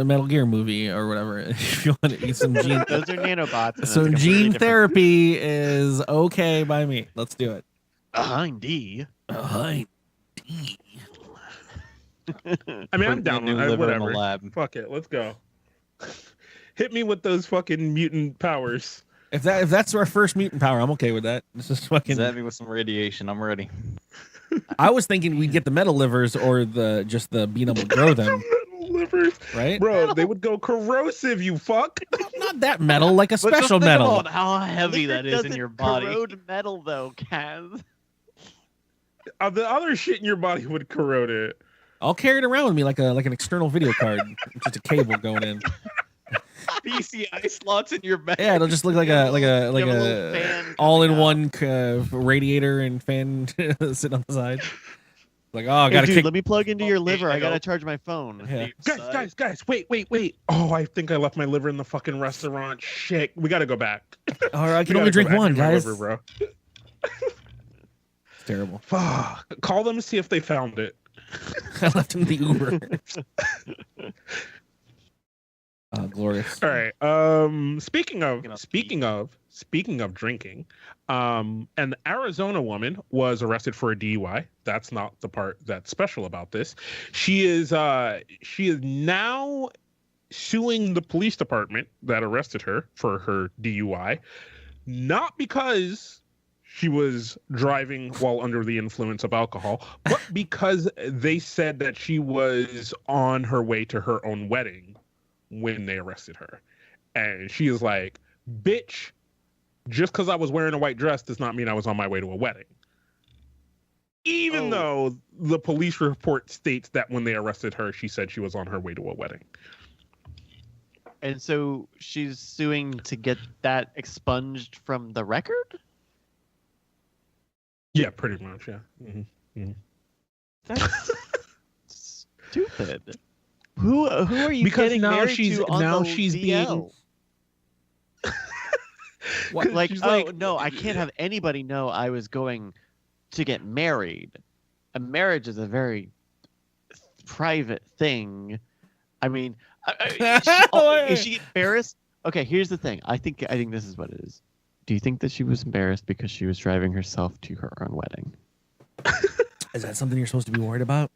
Metal Gear movie or whatever. If you want to eat some gene,
those are nanobots.
So gene therapy is okay by me. Let's do it.
Behind D.
Behind D.
I mean, I'm down with it. Whatever.
In the lab.
Fuck it. Let's go. Hit me with those fucking mutant powers.
If that's our first mutant power, I'm okay with that. This is fucking.
Zap me with some radiation. I'm ready.
I was thinking we'd get the metal livers or just the being able to grow them.
Metal livers,
right?
Bro, they would go corrosive. You fuck.
Not that metal, like a special metal.
How heavy that is in your body.
Corrode metal though, Kaz.
The other shit in your body would corrode it.
I'll carry it around with me like an external video card, just a cable going in.
PCI slots in your back.
Yeah, it'll just look like a all-in-one radiator and fan sitting on the side. Like, oh, I gotta
let me plug into your liver. I gotta charge my phone.
Yeah.
Guys, wait. Oh, I think I left my liver in the fucking restaurant. Shit, we gotta go back.
All right, I can only drink one, guys.
Liver, bro.
It's terrible.
Fuck. Call them and see if they found it.
I left him the Uber. Glorious.
All right. Speaking of drinking, an Arizona woman was arrested for a DUI. That's not the part that's special about this. She is now suing the police department that arrested her for her DUI, not because she was driving while under the influence of alcohol, but because they said that she was on her way to her own wedding when they arrested her. And she is like, bitch, just because I was wearing a white dress does not mean I was on my way to a wedding. Even though the police report states that when they arrested her, she said she was on her way to a wedding.
And so she's suing to get that expunged from the record?
Yeah, pretty much, yeah. Mm-hmm. Mm-hmm.
That's stupid. Who are you
because
getting
now
married
she's
to on
now
the
she's
DL?
being
What, like,
she's
oh
like,
no, I can't have anybody know I was going to get married. A marriage is a very private thing. I mean, is she embarrassed? Okay, here's the thing. I think this is what it is. Do you think that she was embarrassed because she was driving herself to her own wedding?
Is that something you're supposed to be worried about?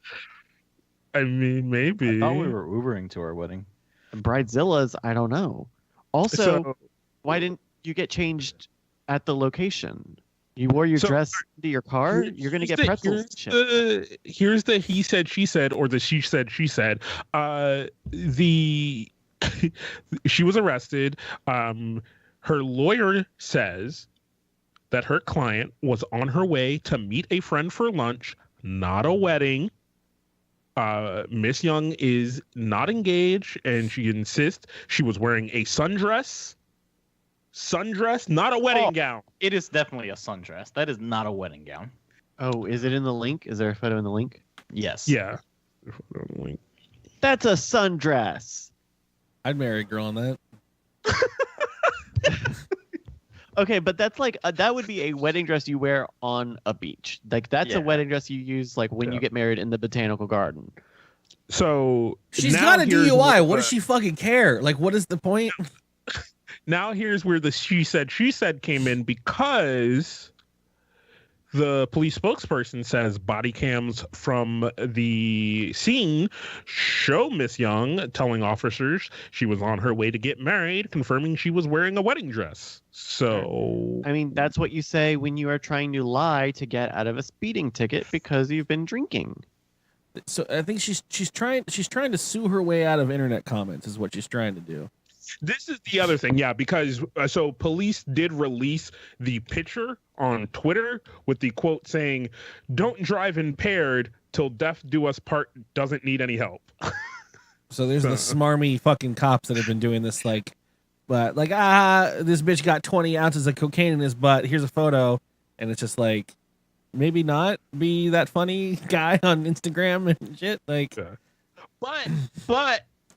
I mean, maybe.
I thought we were Ubering to our wedding.
Bridezilla's, I don't know. Also,
So-
why didn't you get changed at the location? You wore your dress into your car? You're going to get pretzels.
Here's the he said, she said, or the she said, she said. She was arrested. Her lawyer says that her client was on her way to meet a friend for lunch, not a wedding. Miss Young is not engaged, and she insists she was wearing a sundress, not a wedding gown.
It is definitely a sundress. That is not a wedding gown.
Oh, is it in the link? Is there a photo in the link?
Yes.
Yeah.
That's a sundress.
I'd marry a girl on that.
Okay, but that's like that would be a wedding dress you wear on a beach. Like that's
Yeah.
a wedding dress you use like when you get married in the botanical garden.
So
She's
now
got a
here's
DUI.
where
What does she fucking care? Like, what is the point?
Now here's where the she said came in, because the police spokesperson says body cams from the scene show Miss Young telling officers she was on her way to get married, confirming she was wearing a wedding dress. So
I mean, that's what you say when you are trying to lie to get out of a speeding ticket because you've been drinking.
So I think she's trying to sue her way out of internet comments is what she's trying to do.
this is the other thing, yeah, because so police did release the picture on Twitter with the quote saying, "Don't drive impaired till death do us part, doesn't need any help."
So there's the smarmy fucking cops that have been doing this, this bitch got 20 ounces of cocaine in his butt. Here's a photo, and it's just like, maybe not be that funny guy on Instagram and shit. Like,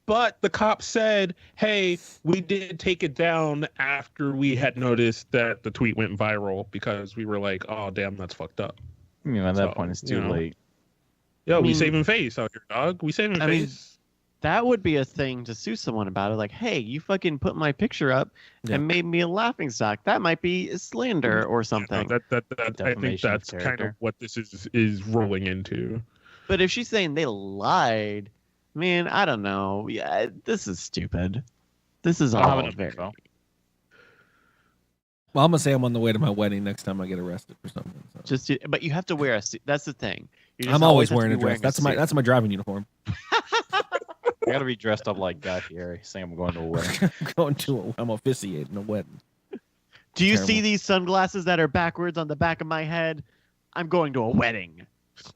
But the cops said, "Hey, we did take it down after we had noticed that the tweet went viral, because we were like, oh damn, that's fucked up."
I mean, at that point, it's too late.
Yo, we
mean-
saving face out here, dog. We saving
I mean,
face.
That would be a thing to sue someone about it. Like, hey, you fucking put my picture up and made me a laughingstock. That might be slander or something.
I think
Defamation of
that's kind of
character.
what this is rolling into.
But if she's saying they lied, man, I don't know. Yeah, this is stupid. This is all very.
well, I'm gonna say I'm on the way to my wedding next time I get arrested for something. So.
But you have to wear a suit. That's the thing. You
I'm always
have to
wearing a
be
dress. That's
suit.
my driving uniform.
I gotta be dressed up like Guy Fieri, saying I'm going to a wedding.
I'm officiating a wedding.
Do you
Terrible.
see these sunglasses that are backwards on the back of my head? I'm going to a wedding.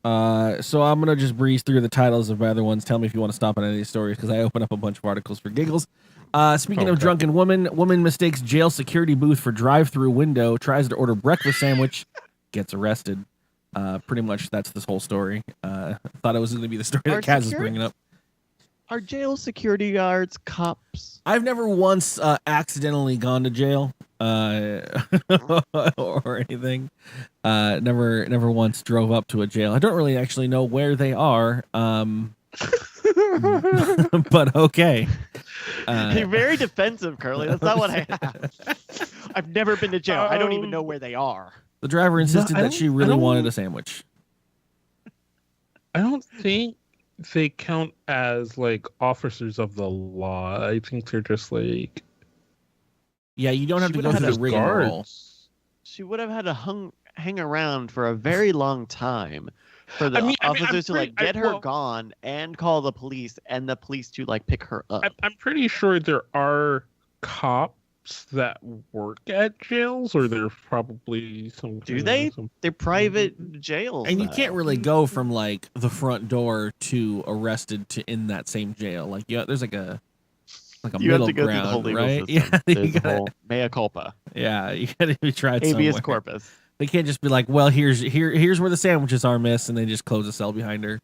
So I'm gonna just breeze through the titles of my other ones. Tell me if you want to stop on any of these stories, because I open up a bunch of articles for giggles. Speaking of drunken woman mistakes jail security booth for drive-through window, tries to order breakfast sandwich, gets arrested. Pretty much that's this whole story. Thought it was going to be the story that Kaz is bringing up.
Are jail security guards cops?
I've never once accidentally gone to jail or anything. Never once drove up to a jail. I don't really actually know where they are. But okay.
You're very defensive, Curly. That's not what I have. I've never been to jail. I don't even know where they are.
The driver insisted
I
that she
don't-
really
I don't-
wanted a sandwich.
I don't think they count as like officers of the law. I think they're just like
Yeah, you don't have
She
to
would
go
have
through
had
the
just
rigmarole.
guards.
She would have had to hang around for a very long time for the
I mean, I'm
officers to like
pretty-
get her
well-
gone and call the police and the police to like pick her up.
I'm pretty sure there are cops that work at jails, or they're probably some.
Do
kind of-
they?
some-
They're private jails.
And you
though.
can't really go from like the front door to arrested to in that same jail. Like, yeah, there's like a
You have
middle
to go
ground,
through the whole legal
right?
system.
Yeah,
There's
you
the
gotta,
whole mea culpa,
you gotta be tried
habeas
somewhere.
corpus.
They can't just be like, well, here's where the sandwiches are, miss, and they just close the cell behind her.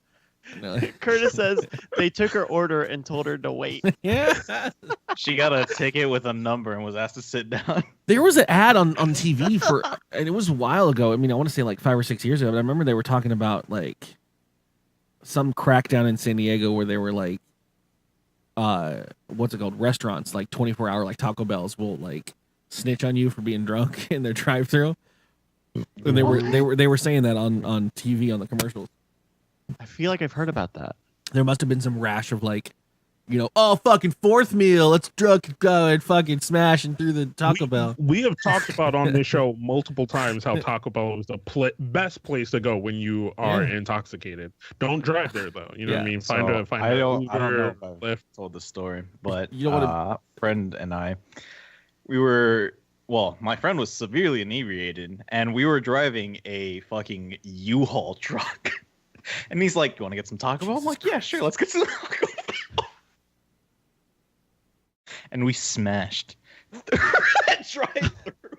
You know, like,
Curtis says they took her order and told her to wait.
yeah.
She got a ticket with a number and was asked to sit down.
There was an ad on TV for, and it was a while ago. I mean, I want to say like 5 or 6 years ago, but I remember they were talking about like some crackdown in San Diego where they were like, what's it called? Restaurants, like 24-hour, like Taco Bell's will like snitch on you for being drunk in their drive-through. And they were saying that on TV on the commercials.
I feel like I've heard about that.
There must have been some rash of like, you know, oh, fucking fourth meal, let's drunk go and fucking smashing through the Taco Bell.
We have talked about on this show multiple times how Taco Bell is the best place to go when you are intoxicated. Don't drive there though. You know what I mean? Find a
I don't know
Uber,
if I've
Lyft.
told the story, but
You know what
friend and I, my friend was severely inebriated, and we were driving a fucking U-Haul truck. And he's like, "You want to get some Taco Bell?" I'm like, "Yeah, sure, let's get some Taco Bell." And we smashed that drive-through.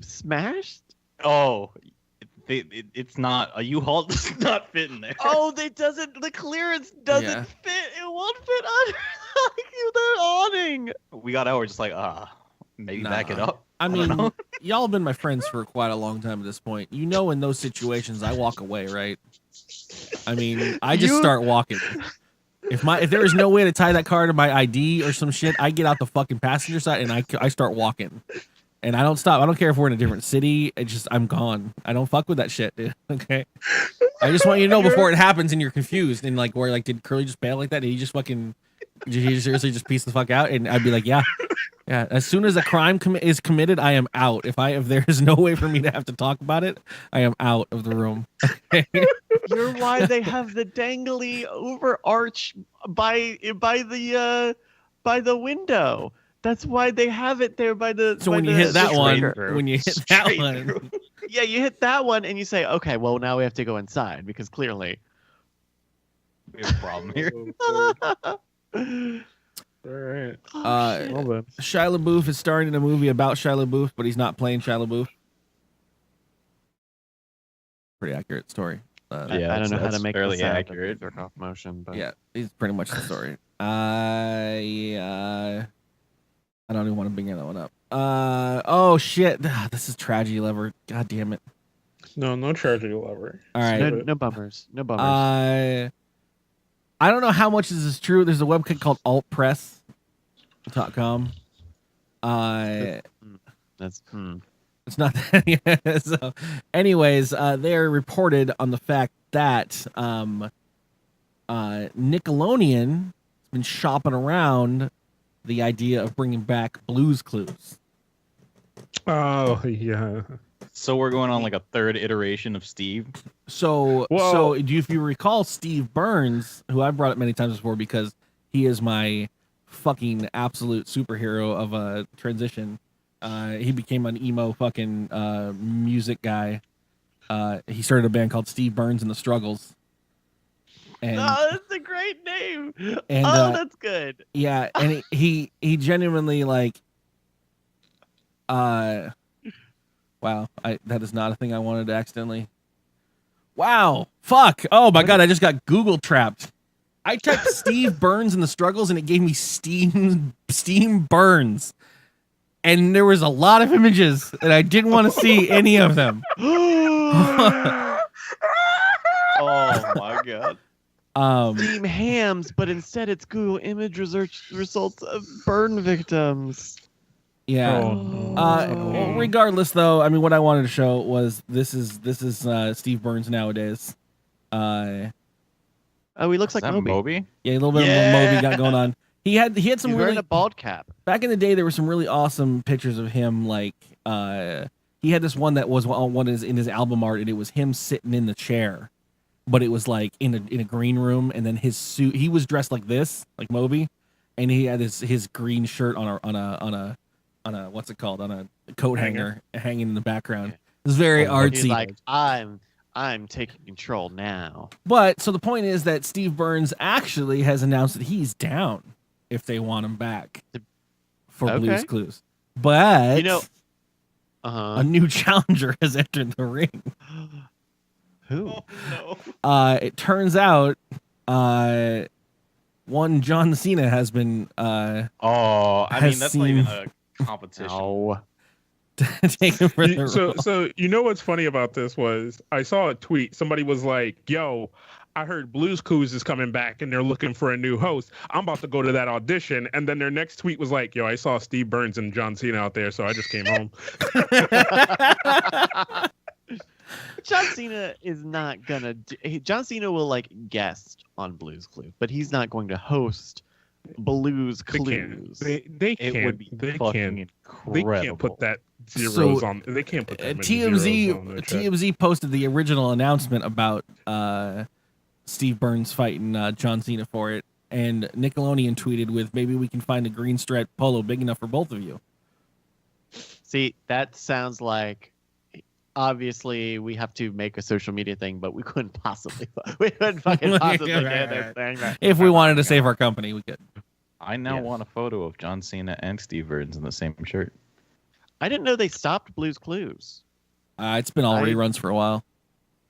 Smashed?
Oh, it's not a U-Haul does not fit in there.
Oh, the clearance doesn't
Yeah.
fit. It won't fit under the awning.
We got out. We're just like, maybe back it
Nah.
up.
I
don't
mean,
know.
y'all have been my friends for quite a long time at this point. You know, in those situations, I walk away, right? I mean, I just start walking. If there is no way to tie that car to my ID or some shit, I get out the fucking passenger side and I start walking. And I don't stop. I don't care if we're in a different city. It's just I'm gone. I don't fuck with that shit, dude. Okay. I just want you to know before it happens and you're confused and like, where like, did Curly just bail like that? Did he just fucking? Did he seriously just piece the fuck out? And I'd be like, yeah. As soon as a crime is committed, I am out. If there is no way for me to have to talk about it, I am out of the room. Okay?
You're why they have the dangly overarch by the window. That's why they have it there by the.
So
by
when you
the
hit that one,
refrigerator.
when you hit that
Straight
one,
through.
Yeah, you hit that one and you say, okay, well now we have to go inside because clearly.
We have a problem here.
All right.
Uh,
Well then.
Shia LaBeouf is starring in a movie about Shia LaBeouf, but he's not playing Shia LaBeouf. Pretty accurate story.
Yeah,
I don't know how to
that's
make
fairly
this
accurate.
Jerk off motion, but
Yeah, it's pretty much the story. I don't even want to bring that one up. Oh shit, this is tragedy lever. God damn it.
No tragedy lover.
All right.
no bummers, no bummers.
I don't know how much this is true. There's a website called altpress.com.
That's
It's not that. Yeah, so, anyways, they're reported on the fact that Nickelodeon has been shopping around the idea of bringing back Blue's Clues.
Oh yeah.
So we're going on like a third iteration of Steve.
So,
Well-
if you recall Steve Burns, who I've brought up many times before because he is my fucking absolute superhero of a transition. He became an emo fucking music guy. He started a band called Steve Burns and the Struggles. And
oh, that's a great name.
And,
that's good.
yeah, and he genuinely like wow, that is not a thing I wanted to accidentally. Wow, fuck. Oh my god, I just got Google trapped. I typed Steve Burns and the Struggles and it gave me Steam Burns. And there was a lot of images and I didn't want to see any of them.
Oh my god.
Steam hams, but instead it's Google image results of burn victims.
Yeah.
Oh.
Regardless, though, I mean, what I wanted to show was this is Steve Burns nowadays.
Oh, he looks like
Is that
Moby.
Moby?
Yeah, a little bit of a Moby got going on. He had some
He's
really
wearing a bald cap.
back in the day. There were some really awesome pictures of him. Like he had this one that was on one is in his album art, and it was him sitting in the chair, but it was like in a green room, and then his suit. He was dressed like this, like Moby, and he had his green shirt on a what's it called, on a coat hanger hanging in the background. It was very artsy.
He's like, I'm taking control now.
But so the point is that Steve Burns actually has announced that he's down if they want him back for
Okay.
Blue's Clues. But
You know,
a new challenger has entered the ring.
who?
No.
It turns out one John Cena has been
I
Has
mean, that's not even
seen-
a competition.
No.
taken for the
So you know what's funny about this was I saw a tweet. Somebody was like, "Yo, I heard Blue's Clues is coming back and they're looking for a new host. I'm about to go to that audition." And then their next tweet was like, "Yo, I saw Steve Burns and John Cena out there, so I just came home."
John Cena is not gonna. John Cena will like guest on Blue's Clues, but he's not going to host Blue's
They
Clues.
can't. They
It
can't.
would be
They
fucking
can't.
incredible.
They can't put that zeros
So,
on. They can't put that many zeros on their chest.
TMZ posted the original announcement about Steve Burns fighting John Cena for it, and Nickelodeon tweeted with, "Maybe we can find a green striped polo big enough for both of you."
See, that sounds like. Obviously, we have to make a social media thing, but we couldn't possibly. We couldn't fucking possibly do this thing.
If we wanted to save our company, we could.
I now
Yes.
want a photo of John Cena and Steve Burns in the same shirt.
I didn't know they stopped Blue's Clues.
It's been all
I-
reruns for a while.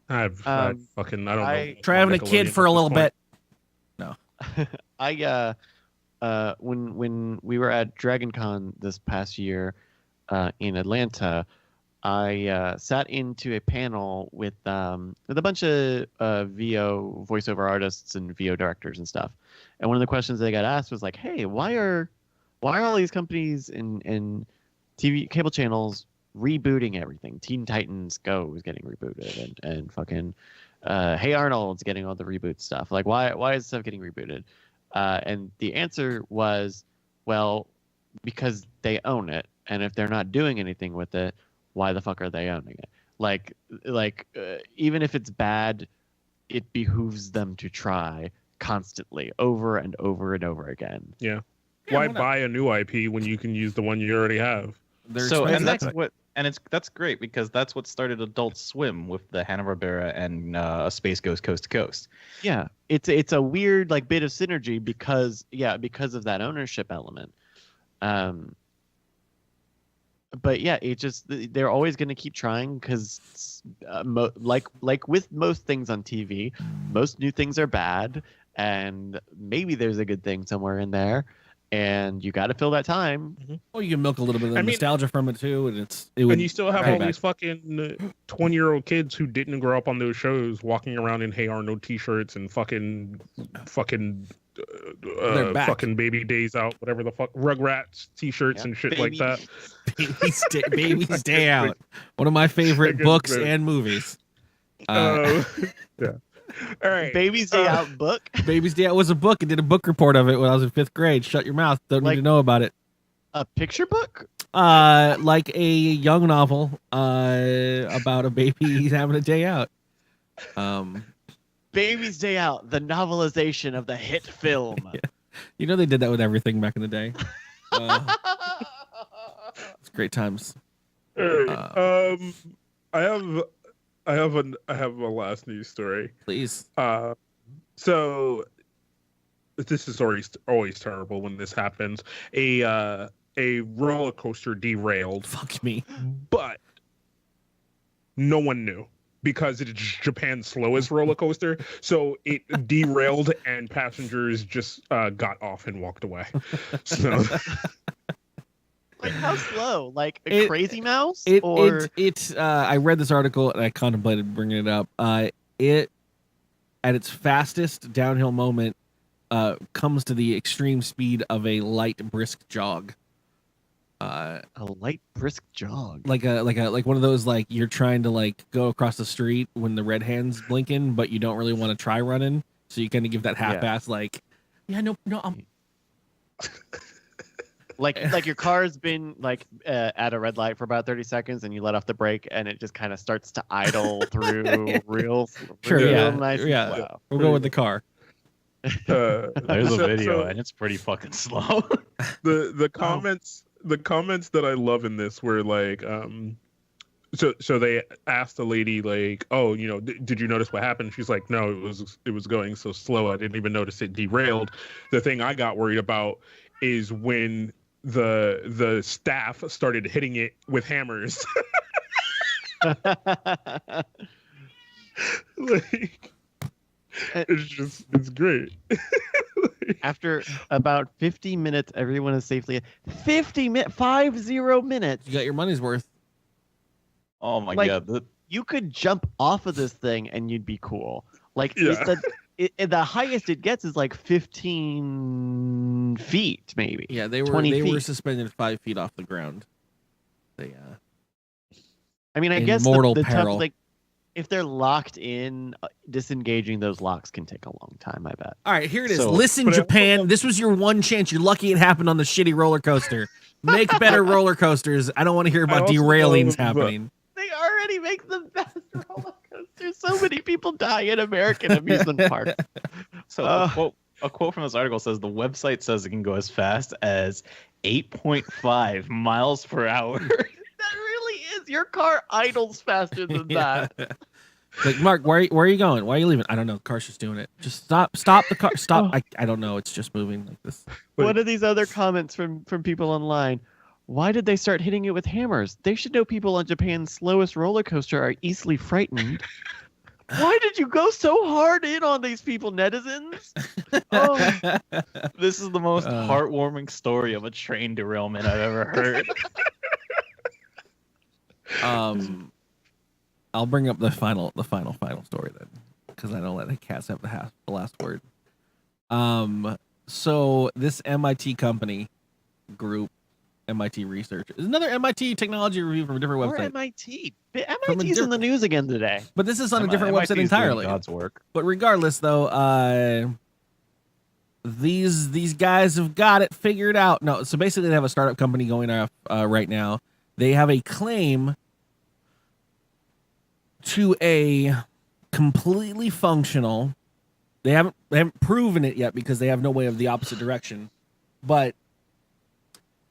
I don't know.
Try having a kid for a little bit.
When we were at DragonCon this past year in Atlanta, I sat into a panel with a bunch of VO voiceover artists and VO directors and stuff. And one of the questions they got asked was like, "Hey, why are all these companies and TV cable channels rebooting everything? Teen Titans Go is getting rebooted, and fucking Hey Arnold's getting all the reboot stuff. Like, why is stuff getting rebooted?" And the answer was, well, because they own it, and if they're not doing anything with it, why the fuck are they owning it? Like, even if it's bad, it behooves them to try constantly, over and over and over again.
Yeah. Why buy a new IP when you can use the one you already have?
That's great, because that's what started Adult Swim with the Hanna-Barbera and Space Ghost Coast to Coast.
Yeah, it's a weird like bit of synergy because of that ownership element. But yeah, they're always going to keep trying because like with most things on TV, most new things are bad, and maybe there's a good thing somewhere in there. And you got to fill that time.
Mm-hmm. Well, you can milk a little bit of nostalgia from it too, and
and you still have all these fucking 20-year-old kids who didn't grow up on those shows walking around in Hey Arnold t-shirts and fucking Baby Days Out, whatever the fuck, Rugrats t-shirts and shit like that.
Baby's Day Out, one of my favorite books and movies.
Yeah. All right.
Baby's Day Out book.
Baby's Day Out was a book. I did a book report of it when I was in 5th grade. Shut your mouth. Don't need to know about it.
A picture book?
Like a young novel about a baby having a day out.
Baby's Day Out, the novelization of the hit film.
Yeah. You know they did that with everything back in the day. It's great times.
I have a last news story.
Please.
So this is always terrible when this happens. A roller coaster derailed.
Fuck me.
But no one knew because it's Japan's slowest roller coaster. So it derailed and passengers just got off and walked away. So.
Like, how slow? Like Crazy Mouse?
I read this article and I contemplated bringing it up. It, at its fastest downhill moment, comes to the extreme speed of a light, brisk jog.
A light, brisk jog,
like one of those, like you're trying to like go across the street when the red hand's blinking, but you don't really want to try running, so you kind of give that half-ass
like your car's been like at a red light for about 30 seconds and you let off the brake and it just kind of starts to idle through real nice.
Yeah.
Wow.
We'll go with the car.
There's a video and it's pretty fucking slow.
The comments that I love in this were like so they asked the lady like, oh, did you notice what happened? She's like, no, it was going so slow I didn't even notice it derailed. The thing I got worried about is when the staff started hitting it with hammers. Like, it's great.
After about 50 minutes, everyone is safely 50 minutes.
You got your money's worth.
Oh my god!
You could jump off of this thing and you'd be cool. Like the highest it gets is like 15 feet, maybe.
Yeah, they were suspended 5 feet off the ground.
I mean, I guess the tough, like, if they're locked in, disengaging those locks can take a long time, I bet.
All right, here it is. Listen, Japan, this was your one chance. You're lucky it happened on the shitty roller coaster. Make better roller coasters. I don't want to hear about derailings happening.
They already make the best roller coasters. So many people die in American amusement parks.
So a quote from this article says the website says it can go as fast as 8.5 miles per hour.
That really is. Your car idles faster than that.
Like, Mark, where are you going? Why are you leaving? I don't know. The car's just doing it. Just stop the car. Stop. I don't know. It's just moving like this.
What are these other comments from people online? Why did they start hitting it with hammers? They should know people on Japan's slowest roller coaster are easily frightened. Why did you go so hard in on these people, netizens?
Oh, this is the most heartwarming story of a train derailment I've ever heard.
I'll bring up the final story then, because I don't let the cats have the last word. So this MIT company group, MIT research, is another MIT technology review from a different
Or
website.
MIT. MIT's in the news again today.
But this is on a different
MIT
website
is doing
entirely.
God's work.
But regardless, though, these guys have got it figured out. No, so basically they have a startup company going off right now. They have a claim to a completely functional. They haven't proven it yet because they have no way of the opposite direction. But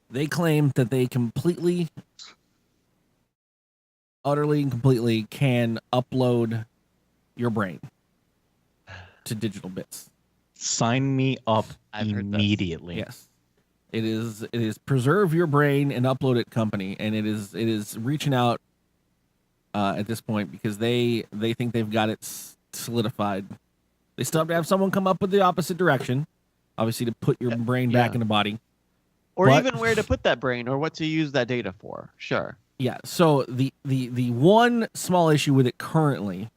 they claim that they completely, utterly and completely can upload your brain to digital bits.
Sign me up
I've heard this.
immediately.
Yes. It is preserve your brain and upload it company, and it is reaching out at this point because they think they've got it solidified. They still have to have someone come up with the opposite direction, obviously, to put your brain back in the body.
Or
But-
even where to put that brain or what to use that data for. Sure.
Yeah. So the one small issue with it currently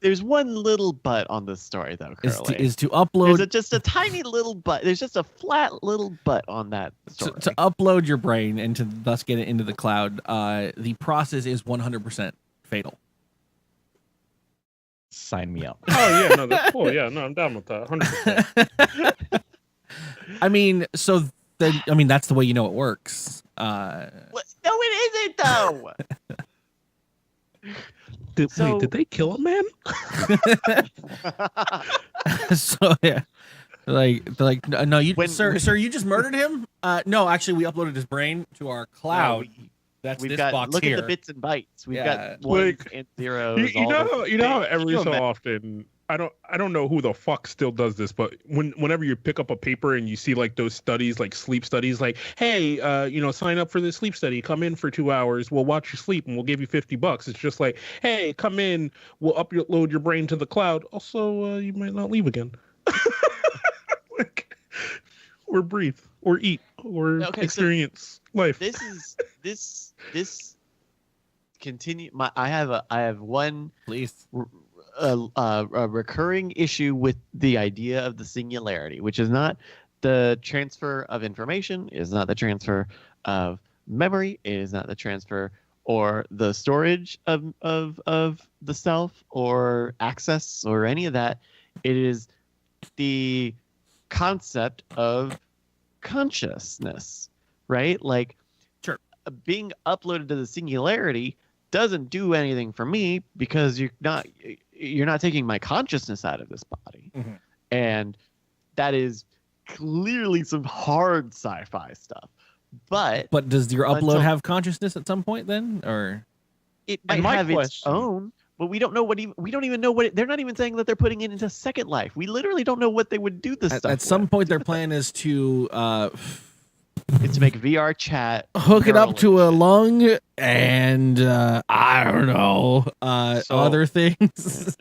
There's one little but on this story, though, currently.
is to upload
There's just a tiny little but. There's just a flat little but on that story.
to upload your brain and to thus get it into the cloud. The process is 100% fatal.
Sign me up.
Oh yeah, no, that's cool. Yeah, no, I'm down with that. 100%.
I mean, that's the way you know it works.
What? No, it isn't, though.
Did they kill a man?
So yeah, like no, sir, you just murdered him. No, actually, we uploaded his brain to our cloud. That's
We've
this
got
box
look
here.
at the bits and bytes. We've
Yeah.
got ones
Like,
and zeros.
You know how every
you
so
imagine-
often, I don't know who the fuck still does this, but whenever you pick up a paper and you see like those studies, like sleep studies, like, hey, sign up for this sleep study, come in for 2 hours, we'll watch you sleep and we'll give you $50. It's just like, hey, come in, we'll upload your brain to the cloud. Also, you might not leave again. Like, or breathe, or eat, or
Okay, so
experience life.
This continue. I have one
Please.
a recurring issue with the idea of the singularity, which is not the transfer of information, is not the transfer of memory, it is not the transfer or the storage of the self or access or any of that. It is the concept of consciousness, right? Like,
Sure.
Being uploaded to the singularity doesn't do anything for me because you're not taking my consciousness out of this body.
Mhm.
And that is clearly some hard sci-fi stuff. But
But does your upload
Until-
have consciousness at some point then, or
it
And
might
my
have its
question-
own, but we don't know we don't even know what they're not even saying that they're putting it into Second Life. We literally don't know what they would do this stuff
at some
with.
point their plan is to
It's to make VR chat
hook it up to
neural
a
and
lung and I don't know
So-
other things.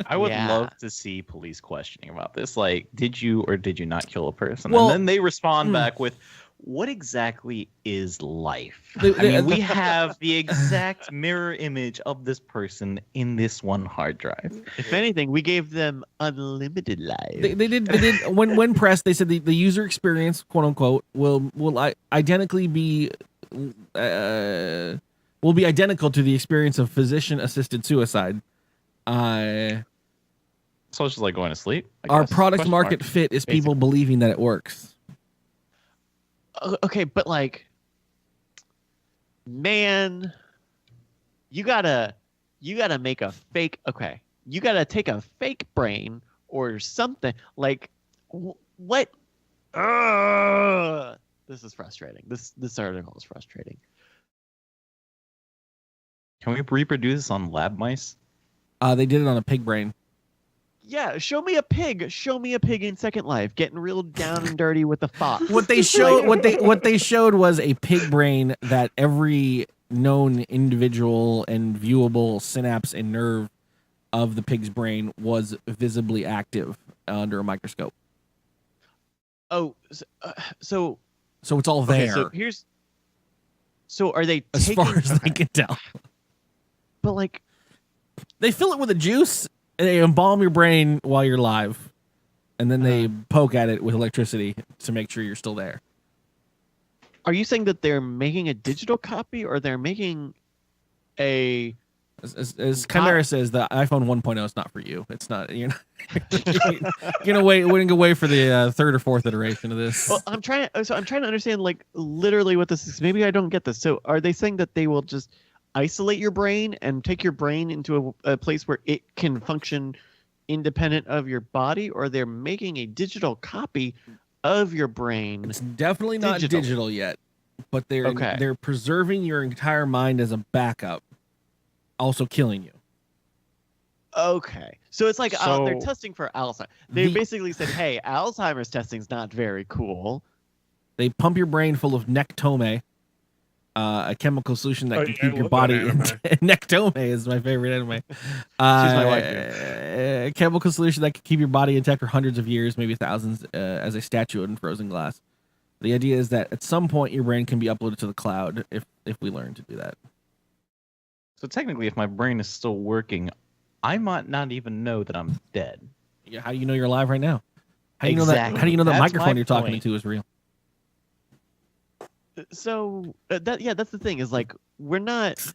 I would
Yeah.
love to see police questioning about this. Like, did you or did you not kill a person?
Well-
and then they respond
Hmm.
back with, what exactly is life?
The-
I mean,
the-
we have the exact mirror image of this person in this one hard drive.
If anything, we gave them unlimited life.
They did when pressed, they said the user experience, quote unquote, will identically be will be identical to the experience of physician assisted suicide.
So it's just like going to sleep. I
Our
guess?
product
Question
market
mark.
fit is people believing that it works.
Okay, but like, man, you gotta make a fake. Okay, you gotta take a fake brain or something. Like, what? This is frustrating. This article is frustrating.
Can we reproduce this on lab mice?
They did it on a pig brain.
Yeah, show me a pig. Show me a pig in Second Life getting real down and dirty with the fox.
What they showed what they showed was a pig brain that every known individual and viewable synapse and nerve of the pig's brain was visibly active under a microscope.
Oh, so
So it's all
okay,
there,
so are they
as
taking,
far as they can tell.
but like,
They fill it with a juice and they embalm your brain while you're alive, and then they poke at it with electricity to make sure you're still there.
are you saying that they're making a digital copy, or they're making a
As Chimera says, the iPhone 1.0 is not for you. It's not. You're not. You're gonna wait. We're gonna wait for the third or fourth iteration of this.
Well, I'm trying to understand, like, literally what this is. Maybe I don't get this. So, are they saying that they will just isolate your brain and take your brain into a place where it can function independent of your body, or they're making a digital copy of your brain?
It's definitely not digital yet, but they're preserving your entire mind as a backup, also killing you.
Okay, so it's like they're
So-
testing for Alzheimer's. They basically said, "Hey, Alzheimer's testing's not very cool."
They pump your brain full of nectome, a chemical solution that can
I
keep your
love
body
that
in.
anime.
Nectome is my favorite anime.
my wife,
A chemical solution that can keep your body intact for hundreds of years, maybe thousands, as a statue in frozen glass. The idea is that at some point your brain can be uploaded to the cloud if we learn to do that.
So technically, if my brain is still working, I might not even know that I'm dead.
Yeah, how do you know you're alive right now? How do you know that? How do you know that
That's
microphone
my
you're talking
point.
into is real?
So that's the thing, is like we're not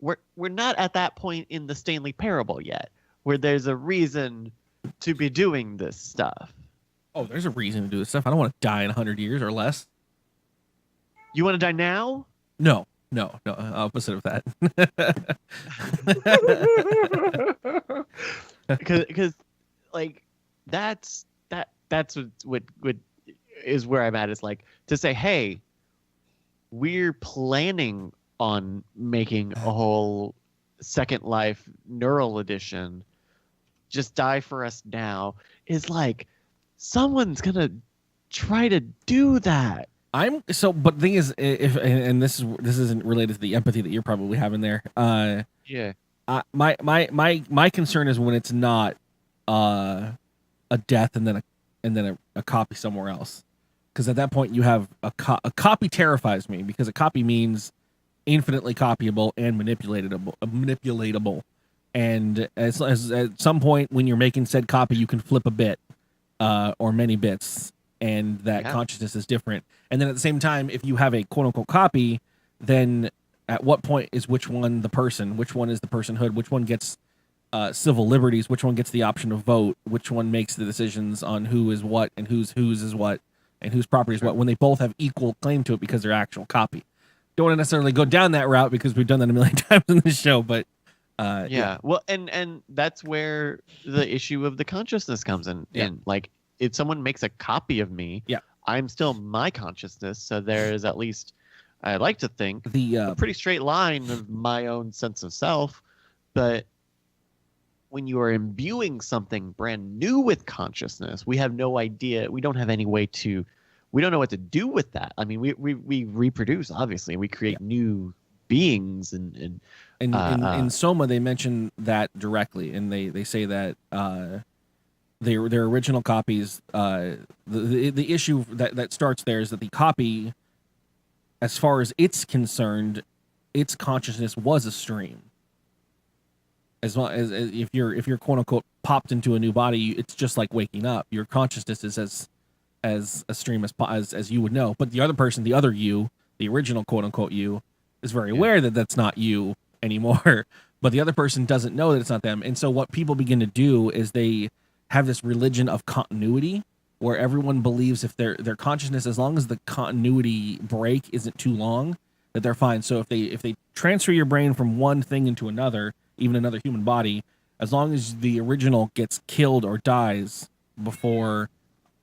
at that point in the Stanley Parable yet, where there's a reason to be doing this stuff.
Oh, there's a reason to do this stuff. I don't want to die in 100 years or less.
You want to die now?
No, opposite of that.
Because like that's what is where I'm at, is like to say, hey, we're planning on making a whole Second Life neural edition, just die for us now, is like someone's gonna try to do that.
But the thing is, and this isn't related to the empathy that you're probably having there.
Yeah.
My concern is when it's not a death and then a copy somewhere else, because at that point you have a copy. Terrifies me because a copy means infinitely copyable and manipulatable, and as at some point when you're making said copy, you can flip a bit or many bits, and that consciousness is different. And then at the same time, if you have a quote unquote copy, then at what point is which one the person? Which one is the personhood? Which one gets civil liberties? Which one gets the option to vote? Which one makes the decisions on who is what and whose is what and whose property is what, when they both have equal claim to it because they're actual copy? Don't want to necessarily go down that route because we've done that a million times in this show, but
yeah. Well, and that's where the issue of the consciousness comes in.
Yeah.
And like, if someone makes a copy of me, I'm still my consciousness. So there is, at least I like to think, a pretty straight line of my own sense of self. But when you are imbuing something brand new with consciousness, we have no idea. We don't have any way to. We don't know what to do with that. I mean, we reproduce, obviously. We create new beings, and
in Soma they mention that directly, and they say that their original copies. The issue that starts there is that the copy, as far as it's concerned, its consciousness was a stream. As long as if you're quote unquote popped into a new body, it's just like waking up. Your consciousness is as a stream as you would know. But the other person, the other you, the original quote unquote you, is very aware that that's not you anymore. But the other person doesn't know that it's not them. And so what people begin to do is they have this religion of continuity, where everyone believes if their consciousness, as long as the continuity break isn't too long, that they're fine. So if they transfer your brain from one thing into another, even another human body, as long as the original gets killed or dies before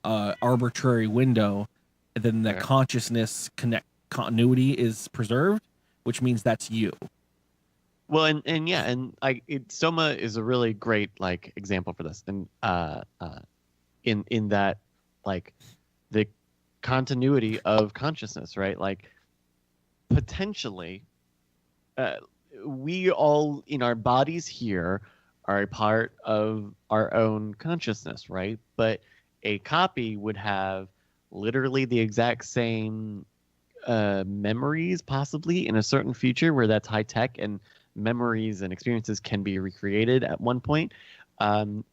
arbitrary window, then the consciousness continuity is preserved, which means that's you.
Well, and Soma is a really great like example for this, and in that, like, the continuity of consciousness, right? Like, potentially, we all in our bodies here are a part of our own consciousness, right? But a copy would have literally the exact same memories, possibly in a certain future where that's high tech and memories and experiences can be recreated at one point. And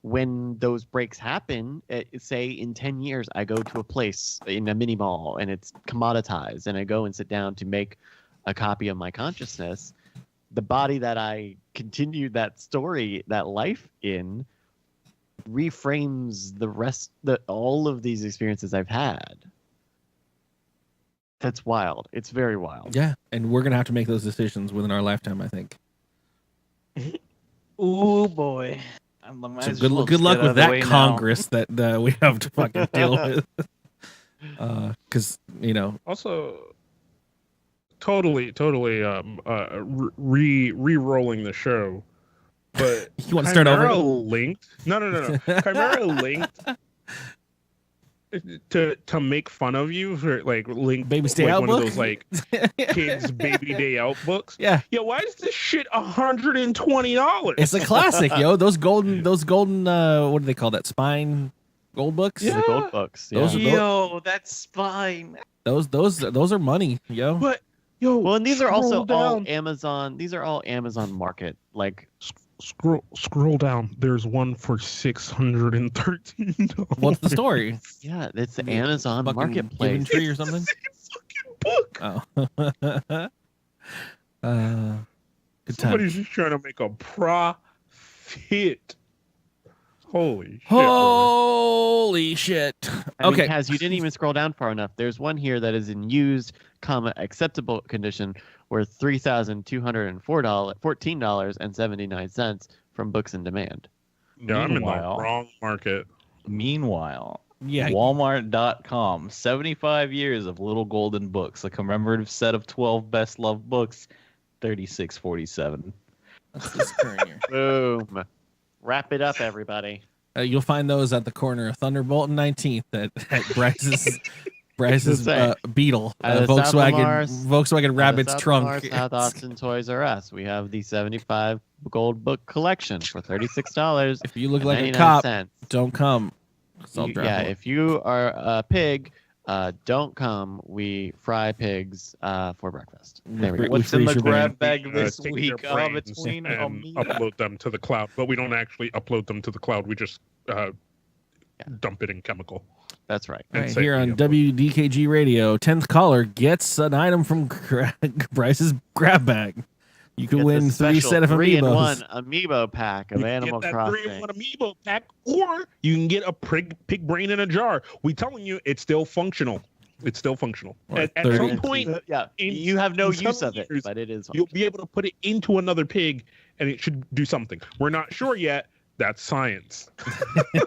when those breaks happen, say in 10 years, I go to a place in a mini mall and it's commoditized, and I go and sit down to make a copy of my consciousness. The body that I continued that story, that life in, reframes all of these experiences I've had. That's wild. It's very wild.
Yeah, and we're gonna have to make those decisions within our lifetime, I think.
Ooh boy.
So good luck with that Congress that we have to fucking deal with. Because
Also, totally, re-rolling the show. But
you want to start over?
Linked? No. Chimera linked to make fun of you for linked
Baby Stay
like
Out
one
book?
of those kids baby day out books.
Yeah.
Yo, why is this shit $120?
It's a classic, yo. Those golden what do they call that? Spine gold books?
The gold books. Yeah.
Yo, that's spine.
Those are money, yo.
But yo,
Well, and these are also all
down.
Amazon. These are all Amazon Market. Like,
Scroll down. There's one for $613.
What's the story?
yeah, it's the Amazon
Fucking
Marketplace.
Giving Tree or something?
Fucking book.
Oh. Good time.
Somebody's just trying to make a profit. Holy shit.
Holy shit.
I mean,
Okay.
Kaz, you didn't even scroll down far enough. There's one here that is in used, acceptable condition, worth $3,214.79 from Books in Demand.
Yeah, I'm in the
Meanwhile-
wrong market.
Meanwhile,
Yeah.
Walmart.com, 75 years of little golden books, a commemorative set of 12 best loved books, $36.47.
That's this current year.
Boom. Wrap it up, everybody.
You'll find those at the corner of Thunderbolt and 19th at Bryce's Beetle,
At the South Lamar-
Volkswagen Rabbit's
South
trunk.
Lamar, South Austin Toys R Us. We have the 75 gold book collection for $36.
If you look like a cop, don't come.
Yeah, if you are a pig, don't come. We fry pigs for breakfast. There we go.
What's in
freeze
the
your brain.
grab bag this
Take
week?
their
Oh,
brains
between
and upload them to the cloud, but we don't actually upload them to the cloud. We just dump it in chemical.
That's right.
Right,
say
here on
upload.
WDKG Radio, 10th caller gets an item from Bryce's grab bag. You can
Get
win
the
3
special
set of amiibos.
3-in-1 amiibo pack of
You can
Animal
get that
Crossing.
3-in-1 amiibo pack, or you can get a pig brain in a jar. We telling you, it's still functional. It's still functional.
Or
At
30.
some point,
Yeah,
in-
you have no
in some
use of it,
years,
but it is.
you'll be able to put it into another pig, and it should do something. We're not sure yet. That's science.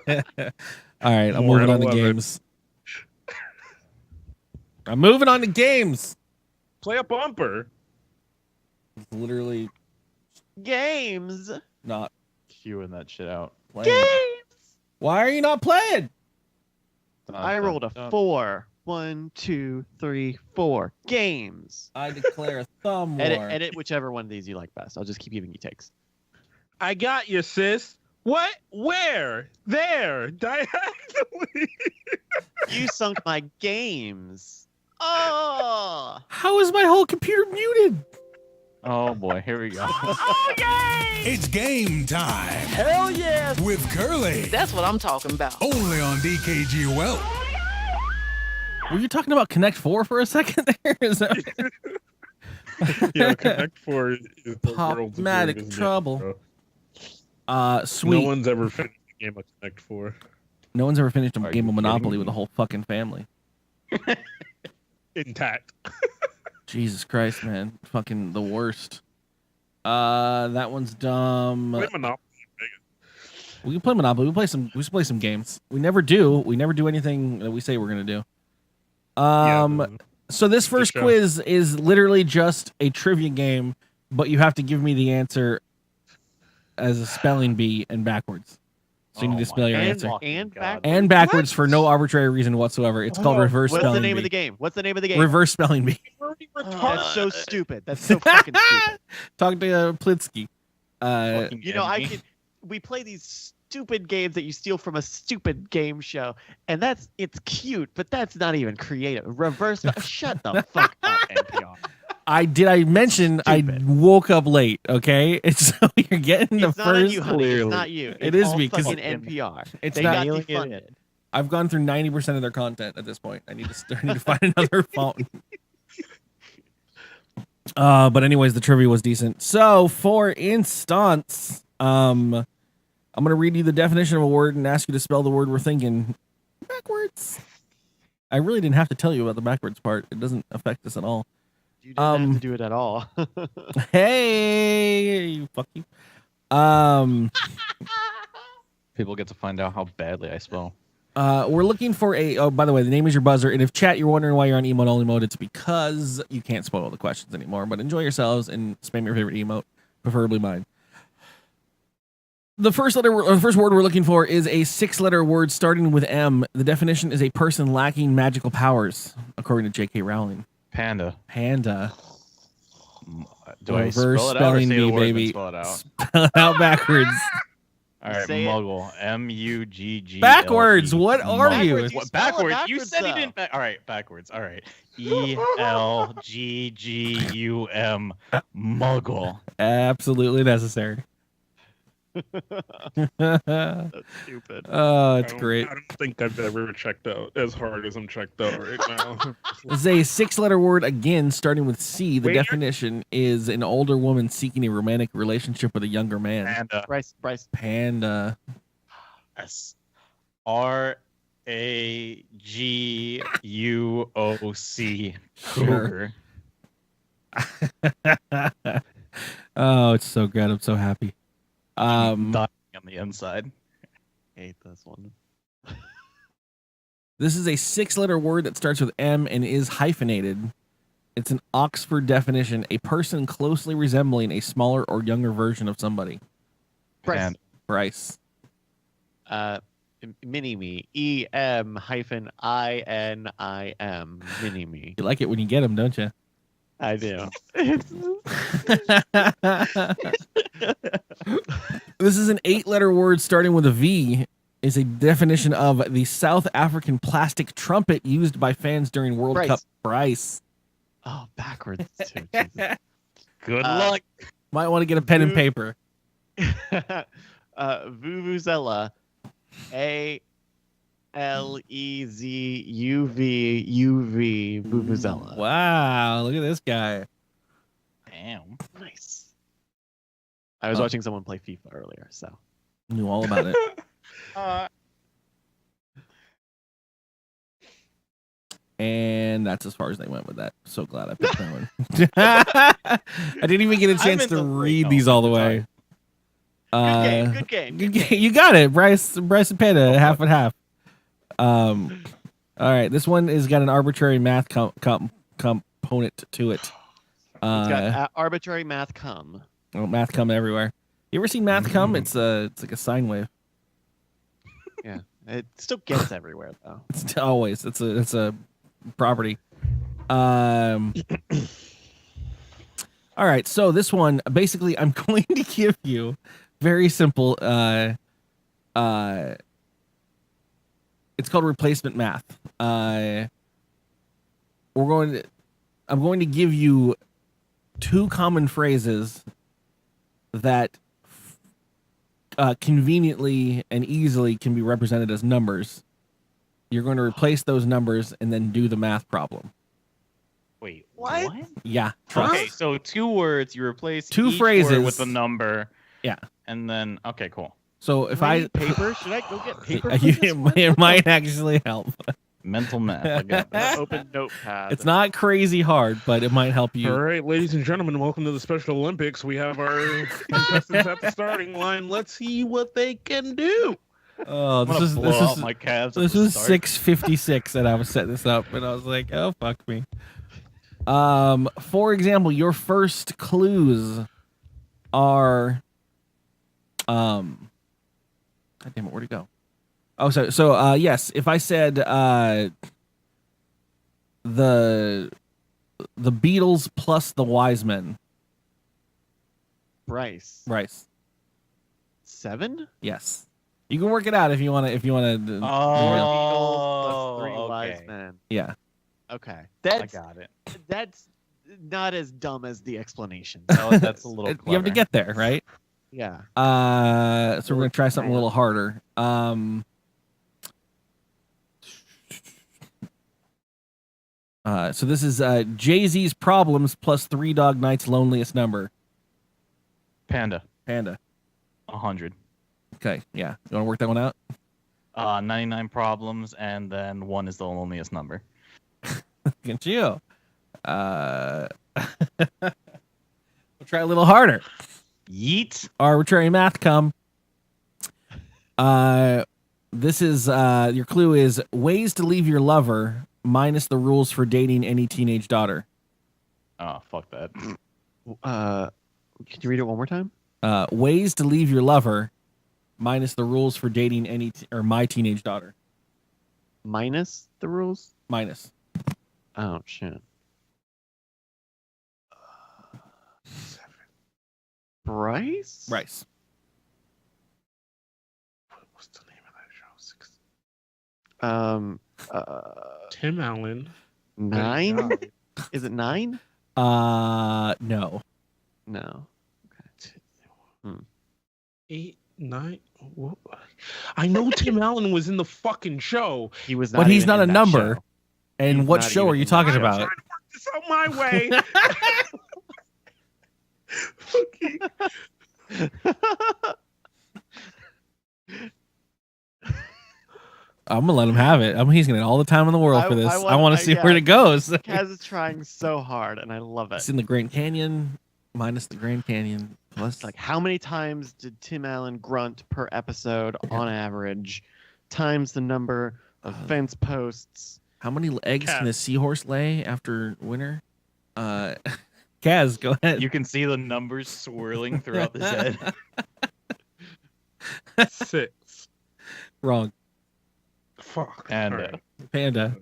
All right, I'm
More
moving
at
on to
11.
games. I'm moving on to games.
Play a bumper.
It's literally
Games.
not
Queuing that shit out.
playing.
Games.
Why are you not playing?
I rolled a 4. 1, 2, 3, 4. Games.
I declare a thumb war.
Edit whichever one of these you like best. I'll just keep giving you takes.
I got you, sis. What? Where? There. Diagonally.
You sunk my games. Oh.
How is my whole computer muted?
Oh boy, here we go.
It's game time
Hell yes.
with Curly.
That's what I'm talking about.
Only on dkgWELP.
Were you talking about Connect 4 for a second there? Is that
Yeah, Connect 4 is the world's
Pop-matic
greatest
trouble.
game, bro.
sweet?
No one's ever finished a game of Connect 4.
No one's ever finished a
Are
game
you
of
kidding
Monopoly
me?
with a whole fucking family.
Intact.
Jesus Christ, man. Fucking the worst. That one's dumb.
Play Monopoly.
We can play Monopoly. We should play some games. We never do. We never do anything that we say we're gonna do. So this first
show.
quiz is literally just a trivia game, but you have to give me the answer as a spelling bee and backwards. So you need to spell your answer.
And
And backwards for no arbitrary reason whatsoever. It's called reverse
What's
spelling
the name
bee.
of the game? What's the name of the game?
Reverse spelling bee.
pretty retarded.
That's so stupid. That's so fucking stupid.
Talk to Plitsky.
Fucking
You know,
enemy.
we play these stupid games that you steal from a stupid game show, and it's cute, but that's not even creative. Reverse. Shut the fuck up, NPR.
I mention I
Stupid.
woke up late, okay? It's so you're getting the
It's not on
first.
you, honey. It's not you.
It
It's
is
all
me, 'cause
fucking NPR.
it's
They
not-
got
Mailing it in.
defunded.
I've gone through 90% of their content at this point. I need to find another fountain. But anyways, the trivia was decent. So, for instance, I'm gonna read you the definition of a word and ask you to spell the word we're thinking backwards. I really didn't have to tell you about the backwards part. It doesn't affect us at all.
You didn't have to do it at all.
Hey, fuck you.
People get to find out how badly I spell.
We're looking for a. Oh, by the way, the name is your buzzer. And if chat, you're wondering why you're on emote only mode, it's because you can't spoil the questions anymore. But enjoy yourselves and spam your favorite emote, preferably mine. The first word we're looking for is a 6-letter word starting with M. The definition is a person lacking magical powers, according to J.K. Rowling.
Panda.
Panda.
Do I
Reverse
spell it out or
spelling
say the
bee,
word and
baby.
spell it out?
Spell it out backwards.
All right,
Say it.
Muggle. M-U-G-G.
Backwards, what are you?
Backwards,
What,
spell it
backwards? You
backwards,
said he
though.
didn't. All right, backwards. All right. E-L-G-G-U-M. Muggle.
Absolutely necessary.
That's stupid.
Oh, it's
I don't-
great.
I don't think I've ever checked out as hard as I'm checked out right now.
This is a 6-letter word again, starting with C. The
Wait.
definition is an older woman seeking a romantic relationship with a younger man.
Panda.
Bryce.
Panda.
S. R-A-G-U-O-C.
Sure.
Cougar.
Oh, it's so good. I'm so happy.
Dying on the inside.
Hate this one.
This is a 6-letter word that starts with M and is hyphenated. It's an Oxford definition, a person closely resembling a smaller or younger version of somebody.
Bryce.
Panda.
Bryce.
Mini me. E-M-I-N-I-M. Mini me.
You like it when you get them, don't you?
I do.
This is an 8-letter word starting with a V. Is a definition of the South African plastic trumpet used by fans during World
Bryce.
Cup. Bryce.
Oh, backwards too. Jesus.
Good
Uh,
luck.
Might want to get a pen and paper.
Vuvuzela. A-L-E-Z-U-V-U-V. Vuvuzela.
Wow, look at this guy.
Damn.
Nice. I was watching someone play FIFA earlier, so.
Knew all about it. And that's as far as they went with that. So glad I picked that one. I didn't even get a chance to read these all the way.
Good game.
Good game. You got it, Bryce and Panda, half and half. All right, this one has got an arbitrary math component to it.
It's got arbitrary math come.
Math come everywhere. You ever seen math come? It's like a sine wave.
Yeah. It still gets everywhere, though.
It's always it's a property. All right, so this one basically I'm going to give you very simple. It's called replacement math. I'm going to give you 2 common phrases that conveniently and easily can be represented as numbers. You're going to replace those numbers and then do the math problem.
Wait,
What?
what?
Yeah. Trust.
Okay, so 2 words, you replace
2
each
phrases.
word with a number.
Yeah.
And then, okay, cool.
So if
Do
I
need paper, should I go get paper? for
you,
this one?
it might actually help.
Mental math. I got that.
Open notepad.
It's not crazy hard, but it might help you.
All right, ladies and gentlemen, welcome to the Special Olympics. We have our contestants at the starting line. Let's see what they can do.
Oh,
I'm
this
gonna
is
blow
this
out
is
my calves. at
this
the
was
start.
6:56 and I was setting this up and I was like, oh fuck me. For example, your first clues are God damn it, where'd it go? Oh, so yes, if I said the the Beatles plus the Wise Men.
Bryce.
7?
7?
Yes. You can work it out if you want to.
Four Beatles plus 3 wise
okay.
men.
Yeah.
Okay.
I got it.
That's not as dumb as the explanation.
No, that's a little clever.
You have to get there, right?
Yeah.
So we're gonna try something a little harder. So this is Jay-Z's Problems plus Three Dog Night's Loneliest Number.
Panda.
100. Okay, yeah. You want to work that one out?
99 problems, and then 1 is the loneliest number.
Look at you. We'll try a little harder.
Yeet.
Arbitrary math come. This is your clue is ways to leave your lover minus the rules for dating any teenage daughter.
Oh, fuck that.
Can you read it one more time?
Ways to leave your lover minus the rules for dating any or my teenage daughter.
Minus the rules?
Minus.
Oh, shit.
7.
Bryce?
Bryce.
What's the name of that show? 6.
6.
Tim Allen.
9? Is it 9?
No.
No.
8, 9. What? I know Tim Allen was in the fucking show.
He was not.
But he's
even
not a
in that
number.
show.
And
He's
what
not
show
even
are you
in that
talking
show.
about?
Trying to work this out my way.
I'm gonna let him have it. He's gonna get all the time in the world for this. I want to see where it goes.
Kaz is trying so hard, and I love it.
It's in the Grand Canyon, minus the Grand Canyon, plus
Like, how many times did Tim Allen grunt per episode on average, times the number of fence posts?
how many eggs can a seahorse lay after winter? Kaz, go ahead.
You can see the numbers swirling throughout his head.
6.
Wrong.
Fuck.
And
All right.
Panda.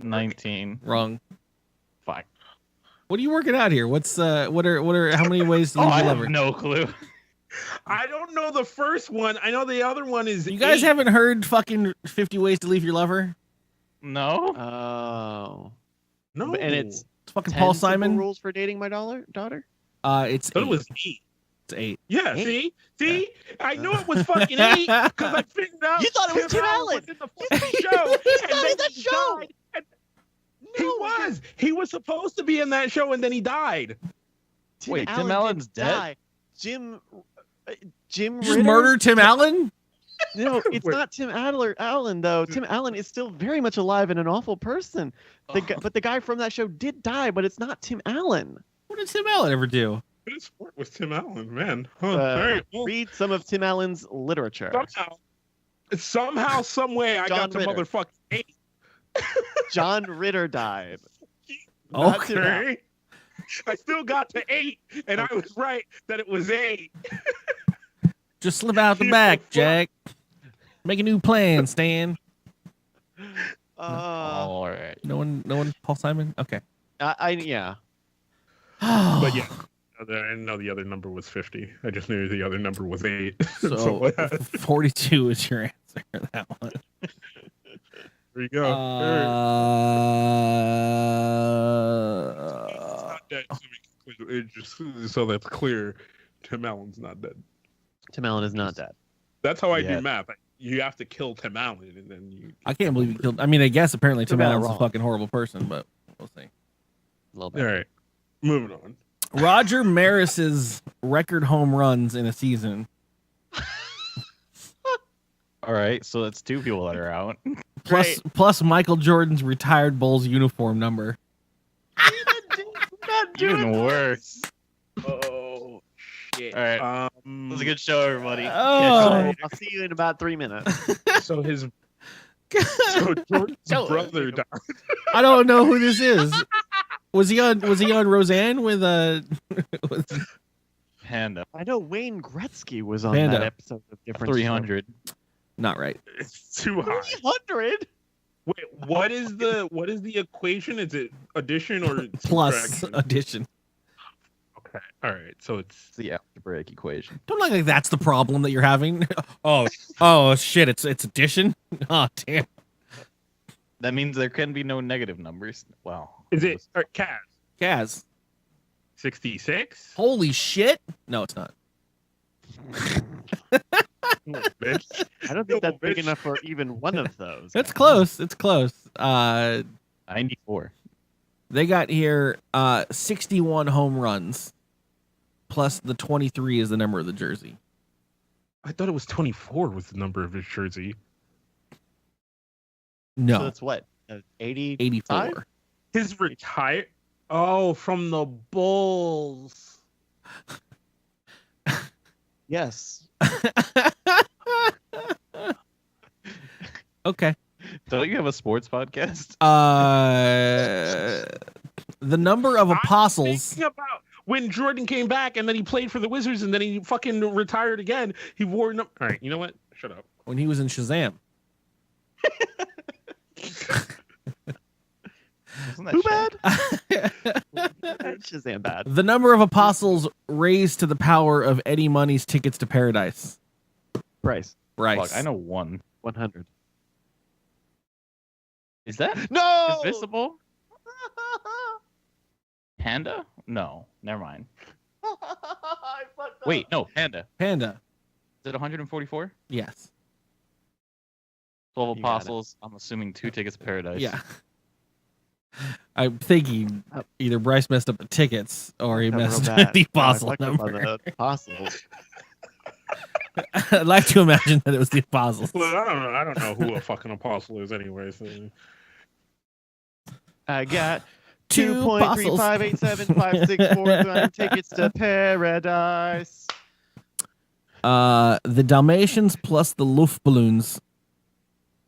19.
Wrong.
Fuck.
What are you working out here? What's what are how many ways to
Oh,
leave
I
your
have
lover?
no clue.
I don't know the first one. I know the other one is.
You guys
8.
haven't heard fucking 50 ways to leave your lover?
No.
Oh.
No.
And it's
It's fucking
10
Paul
simple
Simon.
rules for dating my daughter?
It's
But it
8.
was 8.
It's 8.
Yeah.
8?
See. I knew it was fucking 8 because I figured out.
You thought it was Tim Allen.
Was in the fucking show.
He's
and
not
then
in that
he
show.
died, and he was. He was supposed to be in that show, and then he died.
Wait, Tim Allen's
didn't
dead?
die. Jim
Just
Ritter?
murder Tim Allen?
No, it's
Wait.
not Tim Allen though. Tim Allen is still very much alive and an awful person. But the guy from that show did die, but it's not Tim Allen.
What did Tim Allen ever do?
Good sport with Tim Allen, man. Huh. All right. Well,
Read some of Tim Allen's literature.
somehow, some way, I got
John
to
Ritter.
motherfucking 8.
John Ritter died. Not Tim Allen.
Okay. I still got to 8, and I was right that it was 8.
Just slip out the back, Jack. Make a new plan, Stan.
All right.
No one Paul Simon? Okay.
Yeah.
But yeah, I didn't know the other number was 50. I just knew the other number was 8.
So 42 is your answer for that one.
There you go. It's not dead, so we can it just so that's clear. Tim Allen's not dead.
Tim Allen is not dead.
That's how I
Yeah.
do math. You have to kill Tim Allen, and then you.
I can't believe you killed. I mean, I guess apparently Tim
got it
Allen's a
wrong.
fucking horrible person, but we'll see.
A little
All
bit.
right, moving on.
Roger Maris's record home runs in a season.
All right. So that's 2 people that are out.
Plus Michael Jordan's retired Bulls uniform number.
Even worse.
Oh shit!
All right. It was a good show, everybody.
Oh.
I'll see you in about 3 minutes.
So Jordan's brother died.
I don't know who this is. Was he on Roseanne with
Panda.
I know Wayne Gretzky was on
Panda.
that episode of Different
300.
Not right.
It's too high.
300?
Wait, what is the equation? Is it addition or
Plus
subtraction?
addition.
Okay, all right. So it's
It's the algebraic equation.
Don't look like that's the problem that you're having. Oh shit! It's addition. Oh damn.
That means there can be no negative numbers. Wow.
is it Kaz
Kaz.
66?
Holy shit! No, it's not.
Bitch.
I don't think that's big
bitch.
enough for even one of those.
It's close. It's close.
94.
They got here 61 home runs, plus the 23 is the number of the jersey.
I thought it was 24 was the number of his jersey.
No,
So that's what? 80?
84.
His retire. Oh, from the Bulls.
Yes.
Okay.
Don't you have a sports podcast?
The number of
I'm
apostles.
thinking about when Jordan came back and then he played for the Wizards and then he fucking retired again. He wore no. All right, you know what? Shut up.
When he was in Shazam.
Wasn't that
Who
Shaq?
bad? Shazam bad.
The number of apostles raised to the power of Eddie Money's tickets to paradise.
Bryce.
Bryce.
Fuck, I know one.
100.
Is that
No!
visible? Panda? No, never mind.
I fucked up.
Wait, no, Panda.
Panda.
Is it 144?
Yes.
12
You got it.
apostles. I'm assuming 2 tickets to paradise.
Yeah. I'm thinking either Bryce messed up the tickets or he
Got real
messed
bad.
up the
No, I
apostle
fucked up on
number.
the apostles.
I'd like to imagine that it was the apostles.
Look, I don't know who a fucking apostle is anyway. So.
I got
Two apostles.
2.3587564 tickets to paradise.
The Dalmatians plus the Luftballoons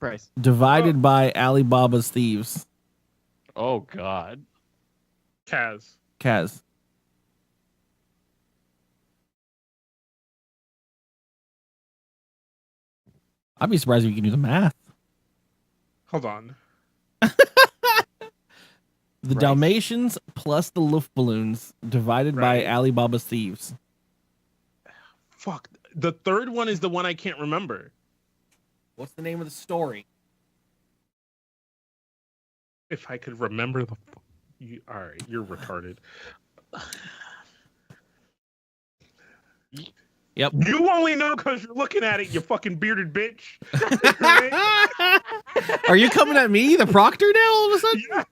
Bryce.
divided by Alibaba's thieves.
Oh, God.
Kaz.
Kaz. I'd be surprised if you can do the math.
Hold on.
The
Right.
Dalmatians plus the Luftballoons divided by
Right.
Alibaba's thieves.
Fuck. The third one is the one I can't remember.
What's the name of the story?
If I could remember the. All right, you're retarded.
Yep.
You only know because you're looking at it, you fucking bearded bitch.
Are you coming at me, the proctor, now all of a sudden?
Yes.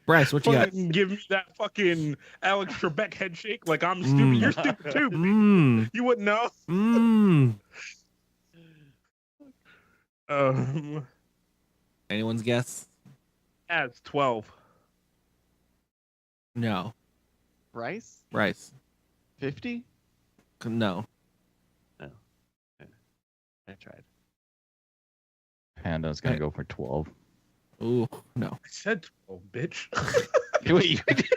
Bryce, what you got?
Fucking give me that fucking Alex Trebek head shake like I'm stupid. You're stupid too. bitch.
Mmm.
You wouldn't know.
Mmm. Anyone's guess?
Yeah, it's 12.
No.
Bryce?
Bryce.
50?
No.
I tried.
Panda's going to go for 12.
Ooh, no.
I said 12, bitch.
Wait, you did?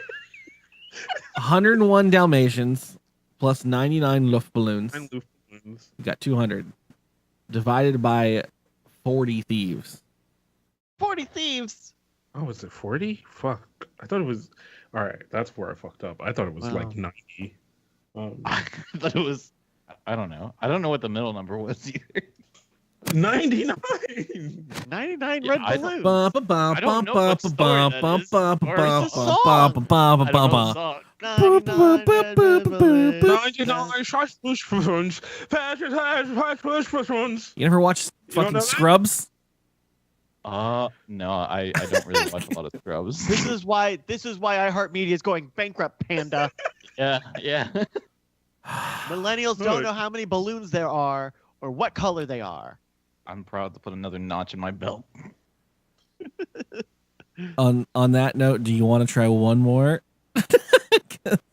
101 Dalmatians plus 99 Luftballoons.
Nine Luftballoons.
You got 200. Divided by 40 thieves.
40 thieves!
Oh, is it 40? Fuck. I thought it was. All right, that's where I fucked up. I thought it was
Wow.
like 90.
I thought it was. I don't know. I don't know what the middle number was either.
99.
99
Yeah,
red
I-
balloons.
Bum, ba, bum,
I don't know
bum,
what
bum,
story
bum,
that
bum,
is,
bum,
or
bum,
it's a
bum,
song.
bum, bum, bum,
I don't
bum,
know
bum.
the song.
99 red balloons.
$99 push.
You never watched
don't
fucking
know that?
Scrubs?
No, I don't really watch a lot of Scrubs.
This is why iHeartMedia is going bankrupt, Panda.
Yeah.
Millennials don't know how many balloons there are or what color they are.
I'm proud to put another notch in my belt.
On that note, do you want to try one more?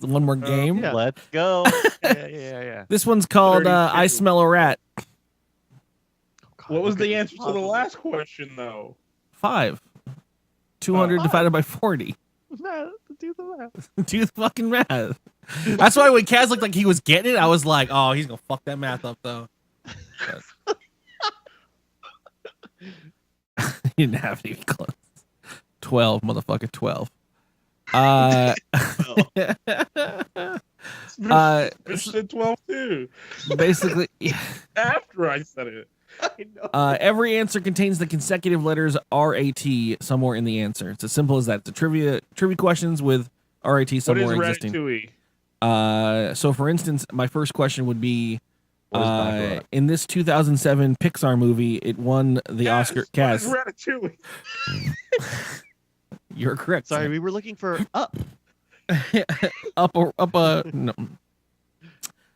One more game?
yeah.
Let's go.
Yeah.
This one's called
32.
I Smell a Rat.
What was the answer to the last question, though?
5. 200
Oh.
divided by 40.
No, do the math.
Do the fucking math. That's why when Kaz looked like he was getting it, I was like, oh, he's going to fuck that math up, though. You didn't have to be close. 12, motherfucker, 12.
Fish said 12 too.
Basically,
After I said it.
I know.
every answer contains the consecutive letters RAT somewhere in the answer. It's as simple as that. It's a trivia questions with RAT
What is
somewhere existing.
Ratatouille?
So for instance, my first question would be,
What is Baccarat?
in this 2007 Pixar movie, it won the Oscar.
What is
Kaz,
Ratatouille?
you're correct.
Sorry,
Sam.
we were looking for up.
No.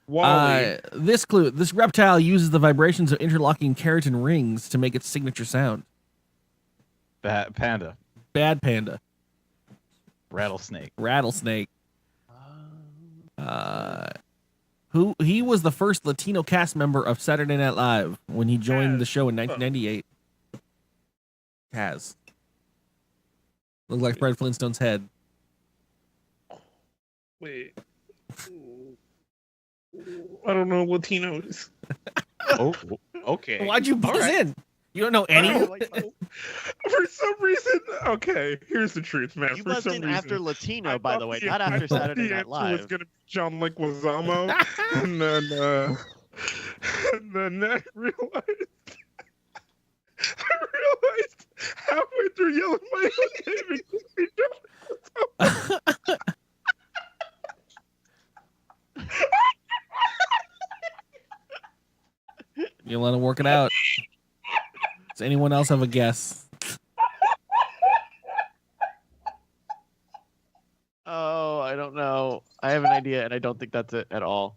Wally.
This clue: this reptile uses the vibrations of interlocking keratin rings to make its signature sound.
Panda.
Bad panda,
Rattlesnake.
rattlesnake. Who he was the first Latino cast member of Saturday Night Live when he joined the show in 1998. Kaz. Looked like Fred Flintstone's head.
Wait. I don't know Latinos.
Oh, okay.
Why'd you buzz in? You don't know any?
For some reason, okay, here's the truth, man.
You
For
buzzed
some
in
reason,
after Latino,
I
by
thought
the way,
the-
not
I
after
thought
Saturday
the
Night
answer was
Live.
gonna be John Leguizamo, and then I realized halfway through yelling my own name, it could be John Leguizamo.
You let him work it out. Does anyone else have a guess?
Oh, I don't know. I have an idea, and I don't think that's it at all.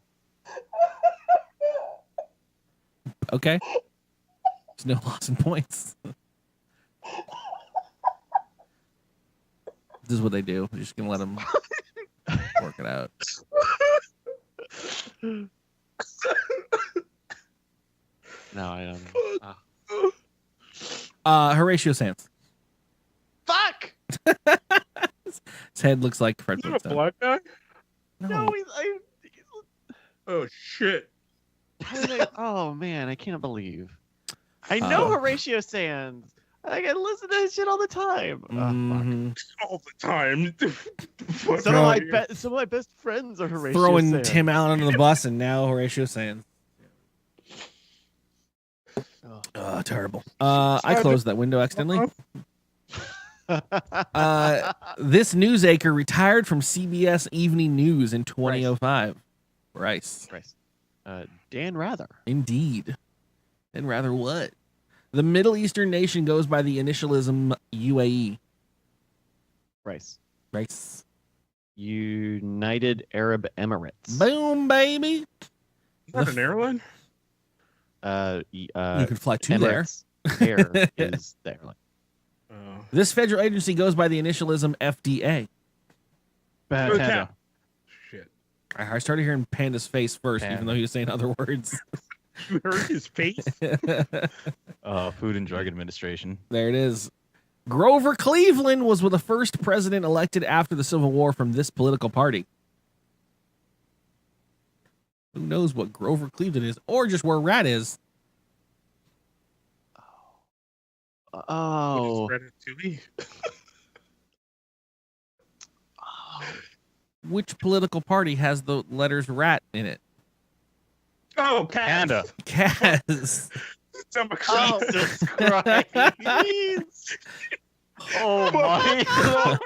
Okay. There's no loss in points. This is what they do. You're just gonna let them work it out.
No, I don't know.
Horatio Sands.
Fuck!
His head looks like Fred
Is that a
Flintstone.
black guy?
No,
Oh shit!
oh man, I can't believe. I know Horatio Sands. I can listen to his shit all the time. Oh,
Mhm.
All the time.
fuck. Some of my best friends are Horatio
Throwing
Sands.
Tim Allen under the bus, and now Horatio Sands.
Oh.
Terrible. I closed that window accidentally. This news anchor retired from CBS Evening News in 2005. Bryce.
Christ. Dan Rather.
Indeed. And rather what? The Middle Eastern nation goes by the initialism UAE.
Bryce.
Bryce.
United Arab Emirates.
Boom, baby.
Is that an airline?
You could fly to there.
Emirates Air is the airline.
Oh.
This federal agency goes by the initialism FDA.
Panda.
Shit.
I started hearing Panda's face first,
Panda.
even though he was saying other words.
You heard his face?
Food and Drug Administration.
There it is. Grover Cleveland was the first president elected after the Civil War from this political party. Who knows what Grover Cleveland is, or just where Rat is?
Oh.
What is Ratatouille?
Which political party has the letters Rat in it?
Oh,
Panda.
Kaz.
Democrat.
Jesus Christ. Oh my God.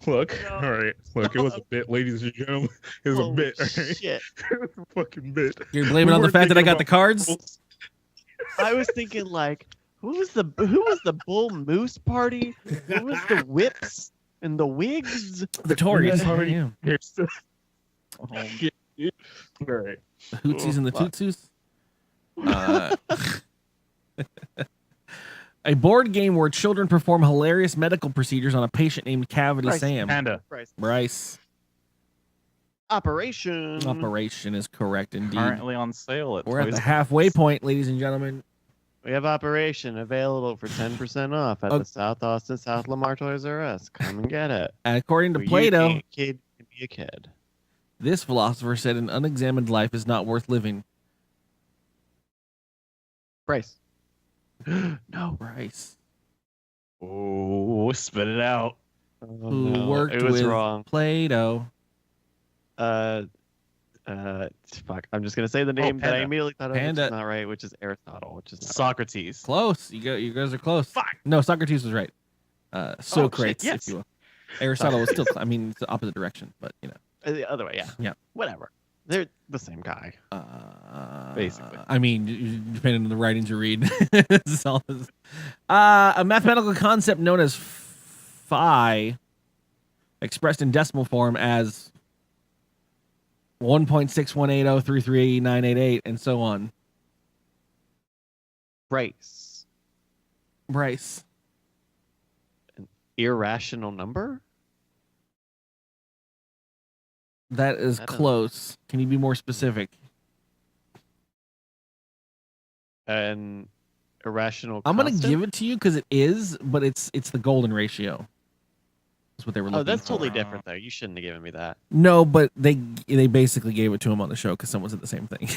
Look,
No.
all right. Look, it was a bit, ladies and gentlemen. It was a
Holy
bit. All right?
shit.
It was a fucking bit.
You're blaming
We
on the
weren't
fact that I
thinking
got the
about
cards?
rules.
I was thinking like, who was the Bull Moose party? Who was the Whips and the Wigs?
The Tories.
Yeah.
Yeah.
Here's the- Shit, dude. All right.
The Hootsies and the
fuck.
Tootsus. A board game where children perform hilarious medical procedures on a patient named Cavity
Bryce.
Sam.
Panda.
Bryce.
Operation.
Operation is correct indeed.
Currently on sale at
We're at
Toys
the
R
halfway
Us.
point, ladies and gentlemen.
We have Operation available for 10% off at
Oh.
the South Austin South Lamar Toys R Us. Come and get it.
And according to
Where you
Plato,
can't kid can be a kid.
this philosopher said an unexamined life is not worth living.
Bryce. No.
Bryce.
Oh, spit it out.
Oh,
Who
no.
worked
It was
with
wrong.
Play-Doh.
Fuck. I'm just gonna say the name that I
Panda.
immediately thought of, which
Panda.
is not right, which is Aristotle, which is not right.
Socrates.
Close. You guys are close.
Fuck.
No, Socrates was right. Socrates,
yes.
if you will. Aristotle was still. I mean, it's the opposite direction, but you know.
The other way, yeah.
Yeah.
Whatever. They're the same guy.
Basically.
I mean, depending on the writings you read. This is all this- a mathematical concept known as phi, expressed in decimal form as 1.61803388988, and so on.
Bryce.
Bryce.
An irrational number?
That is
I don't-
close. Can you be more specific?
An irrational
I'm gonna
constant?
give it to you because it is, but it's the golden ratio. That's what they were looking
Oh, that's
for.
totally different, though. You shouldn't have given me that.
No, but they basically gave it to him on the show because someone said the same thing.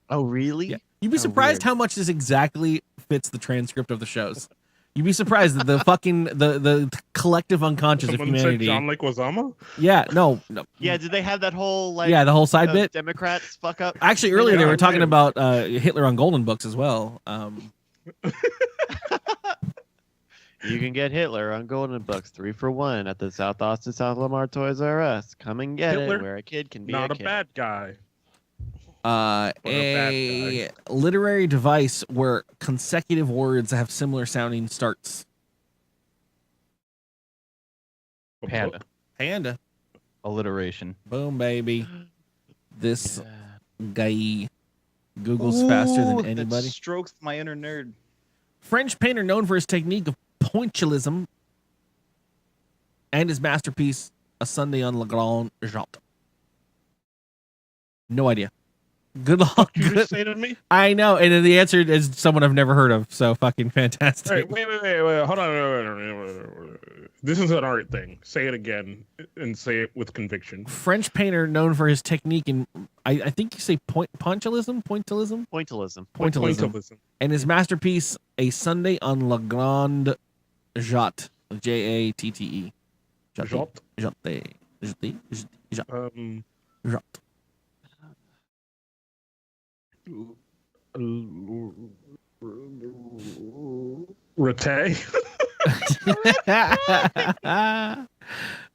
Oh, really?
Yeah. You'd be
Oh,
surprised
weird.
how much this exactly fits the transcript of the shows. You'd be surprised that the fucking the collective unconscious of
Someone said
humanity.
John Leguizamo.
Yeah, no.
Yeah, did they have that whole, like,
Yeah, the whole side bit.
Democrats fuck up?
Actually, earlier they
Yeah,
were talking
yeah.
about Hitler on Golden Books as well.
You can get Hitler on Golden Books 3 for 1 at the South Austin South Lamar Toys R Us. Come and get
Hitler,
it, where a kid can be
Not
a
a
kid.
bad guy.
A
bad
literary device where consecutive words have similar sounding starts.
Panda.
Panda.
Alliteration.
Boom, baby. This
Yeah.
guy Googles faster
Ooh,
than
that
anybody.
strokes my inner nerd.
French painter known for his technique of pointillism and his masterpiece, A Sunday on Le Grand Jatte. No idea. Good luck.
You
Good.
just say to me.
I know, and then the answer is someone I've never heard of. So fucking fantastic.
All right, wait. Hold on. This is an art thing. Say it again and say it with conviction.
French painter known for his technique in, I think you say pointillism,
Pointillism.
Pointillism.
and his masterpiece, A Sunday on Le Grand Jatte, Jatte.
Jatte.
Jatte.
Rate.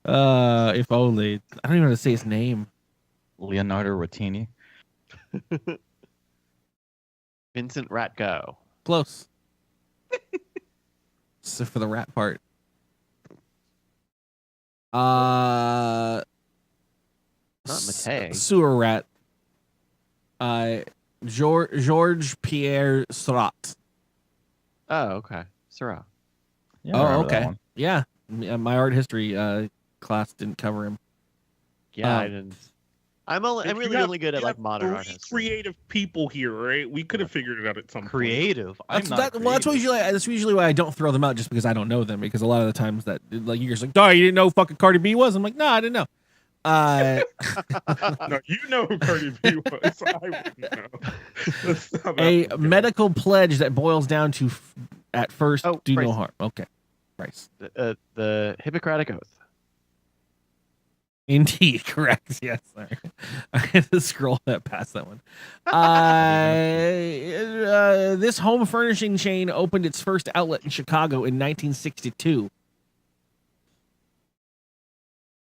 If only. I don't even know how to say his name.
Leonardo Rotini.
Vincent Ratgo.
Close. So for the rat part.
Not Matei.
Sewer rat. George Pierre Seurat.
Oh, okay. Syrah.
Yeah, I
Oh,
remember that
okay.
one.
Yeah, my art history class didn't cover him.
Yeah, I
Oh.
didn't. I'm really only good at, like, modern art history.
Creative people here, right? We could have figured it out at some point.
Creative. I'm
That's,
not
well, that's
creative.
usually why I don't throw them out, just because I don't know them. Because a lot of the times that, like, you're just like, "Oh, you didn't know who fucking Cardi B was?" I'm like, "No, I didn't know."
No, you know who Cardi B was. I wouldn't know. That's how that
A
would go.
medical pledge that boils down to, at first,
Oh,
do no
Bryce.
harm. Okay, Bryce.
The Hippocratic Oath.
Indeed, correct. Yes, sorry. I had to scroll that past that one. This home furnishing chain opened its first outlet in Chicago in 1962.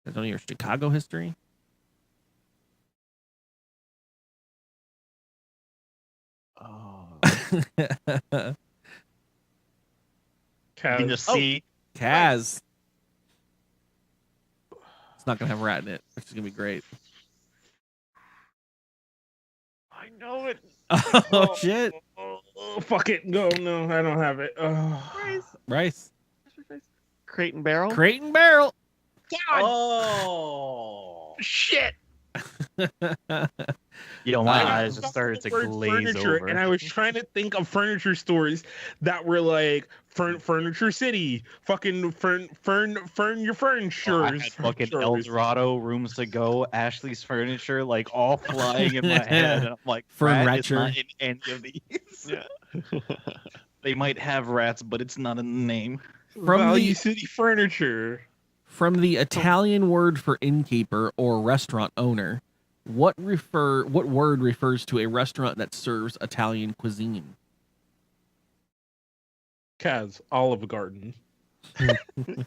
That's only your Chicago history.
Oh.
Kaz.
You can just see.
Kaz. It's not gonna have rat in it, which is gonna be great.
I know it.
Oh shit,
Oh, fuck it. No, I don't have it. Oh.
Bryce.
Crate and Barrel.
Crate and Barrel.
Oh.
Shit.
You know, my
I
eyes just
thought
started
the
to
word
glaze
furniture,
over.
and I was trying to think of furniture stores that were like Furniture City, fucking your furnitures.
I had fucking El Dorado, Rooms to Go, Ashley's Furniture, like all flying in my head, and I'm like,
Fern
rat is
Ratcher.
not in any of these.
Yeah.
They might have rats, but it's not in the name.
From
Value
the
City Furniture.
from the Italian word for innkeeper or restaurant owner, what word refers to a restaurant that serves Italian cuisine?
Kaz, Olive Garden.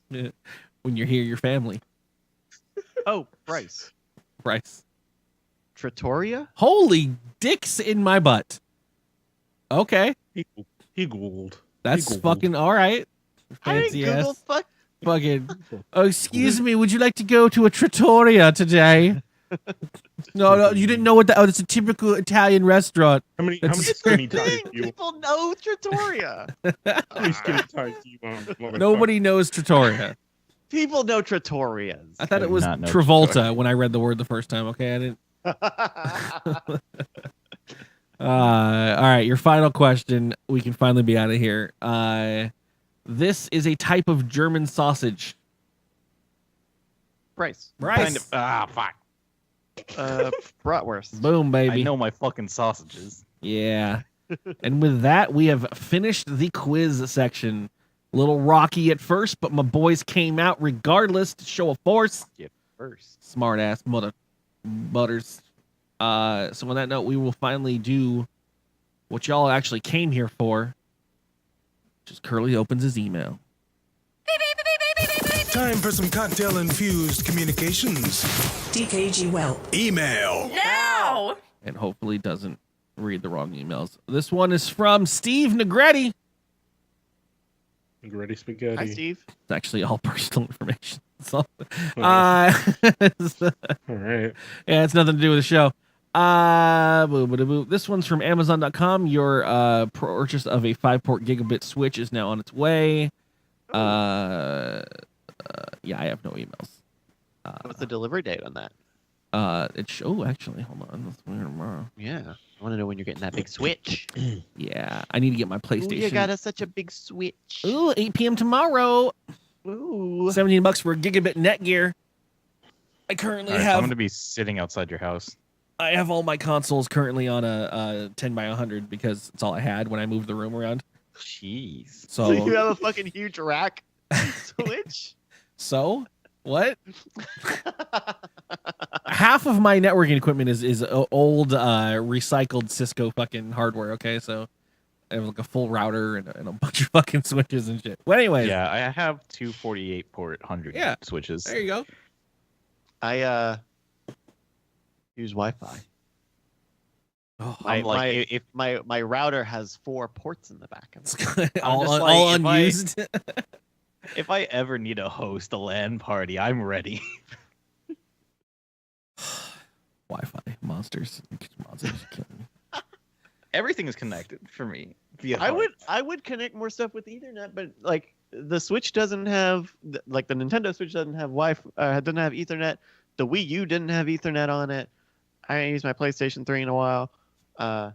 When you're here, your family.
Oh, Bryce.
Bryce.
Trattoria?
Holy dicks in my butt. Okay.
He Googled.
That's
Googled.
fucking all right.
I didn't
Fancy
Google
ass.
fucking.
Fucking. Oh, excuse me. Would you like to go to a trattoria today? No, you didn't know what that. Oh, it's a typical Italian restaurant.
How many
It's-
skinny ties do you
People know Trattoria.
how many skinny ties do you want? motherfucker?
Nobody knows trattoria.
People know Trattorias.
I thought
I
it
do
was
not know
Travolta
trattoria.
when I read the word the first time. Okay, I didn't. All right, your final question. We can finally be out of here. This is a type of German sausage.
Bryce.
Kind of. Fuck.
Bratwurst.
Boom, baby.
I know my fucking sausages.
Yeah. And with that, we have finished the quiz section. A little rocky at first, but my boys came out regardless to show a force.
Get first.
Smart ass mother butters. So on that note, we will finally do what y'all actually came here for. Just Curly opens his email.
Time for some cocktail-infused communications.
dkgWELP.
Email.
Now!
And hopefully doesn't read the wrong emails. This one is from Steve Negretti.
Ready spaghetti.
Hi, Steve.
It's actually all personal information. So,
Oh.
yeah,
All right.
it's nothing to do with the show. This one's from Amazon.com. Your purchase of a 5-port gigabit switch is now on its way. Yeah, I have no emails.
What's the delivery date on that?
Actually, hold on. That's weird tomorrow.
Yeah. I want to know when you're getting that big switch.
Yeah, I need to get my
Ooh,
PlayStation.
you got such a big switch.
Ooh, 8 p.m. tomorrow.
Ooh.
$17 for gigabit Netgear. I currently
All right, so I'm
have
gonna be sitting outside your house.
I have all my consoles currently on a 10 by 100 because it's all I had when I moved the room around.
Jeez.
So you
So
have a fucking huge rack switch?
what? Half of my networking equipment is old recycled Cisco fucking hardware. Okay, so I have like a full router and a bunch of fucking switches and shit. Well, anyways,
Yeah, I have two 48-port 100
Yeah.
switches.
there you go.
I use Wi-Fi.
Oh,
I'm like, if
My router has 4 ports in the back of it.
all
just like,
all
if I-
unused.
if I ever need to host a LAN party, I'm ready.
Wi-Fi monsters. Monsters kill me.
Everything is connected for me. Via
I would connect more stuff with Ethernet, but like the Switch doesn't have like the Nintendo Switch doesn't have Wi-Fi, doesn't have Ethernet. The Wii U didn't have Ethernet on it. I ain't used my PlayStation 3 in a while.
I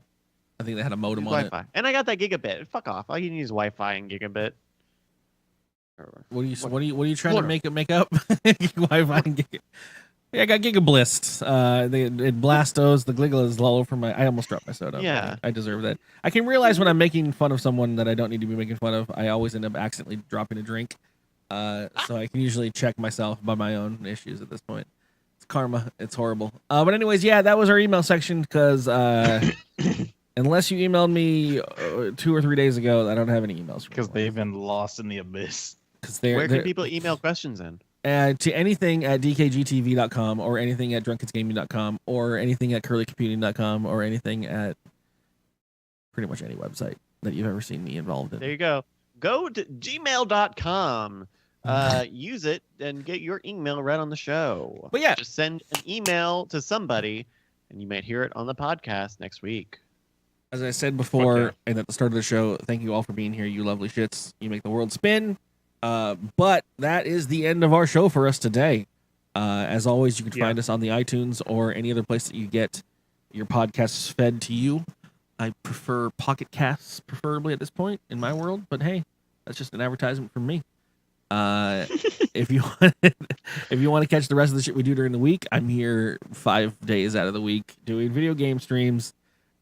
think they had a modem on it.
Wi-Fi, and I got that gigabit. Fuck off! All you need is Wi-Fi and gigabit.
What are you trying
What?
to make up? Wi-Fi and Giga. Yeah, I got Gigabliss. It Blastos. The Gliggle is all over my. I almost dropped my soda.
Yeah.
I deserve that. I can realize when I'm making fun of someone that I don't need to be making fun of. I always end up accidentally dropping a drink. So I can usually check myself by my own issues at this point. It's karma. It's horrible. But anyways, yeah, that was our email section because unless you emailed me 2 or 3 days ago, I don't have any emails.
because they've been lost in the abyss.
Because
Where can people email questions in?
to anything at dkgtv.com or anything at drunkkidsgaming.com or anything at curlycomputing.com or anything at pretty much any website that you've ever seen me involved in.
There you go. Go to gmail.com. Use it and get your email read on the show.
But yeah.
Just send an email to somebody and you might hear it on the podcast next week.
As I said before
Okay.
and at the start of the show, thank you all for being here, you lovely shits. You make the world spin. But that is the end of our show for us today. As always, you can find us on the iTunes or any other place that you get your podcasts fed to you. I prefer Pocket Casts, preferably at this point in my world. But hey, that's just an advertisement from me. If you want to catch the rest of the shit we do during the week, I'm here 5 days out of the week doing video game streams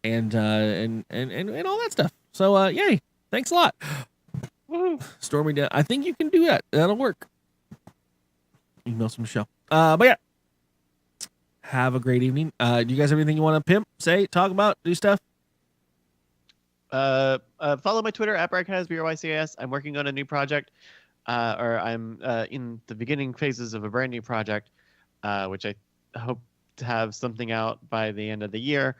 and all that stuff. So yay! Thanks a lot. Stormy down. I think you can do that. That'll work. Email some show. But yeah. Have a great evening. Do you guys have anything you want to pimp, say, talk about, do stuff?
Follow my Twitter at Brycas, BRYCAS. I'm working on a new project, or I'm in the beginning phases of a brand new project, which I hope to have something out by the end of the year.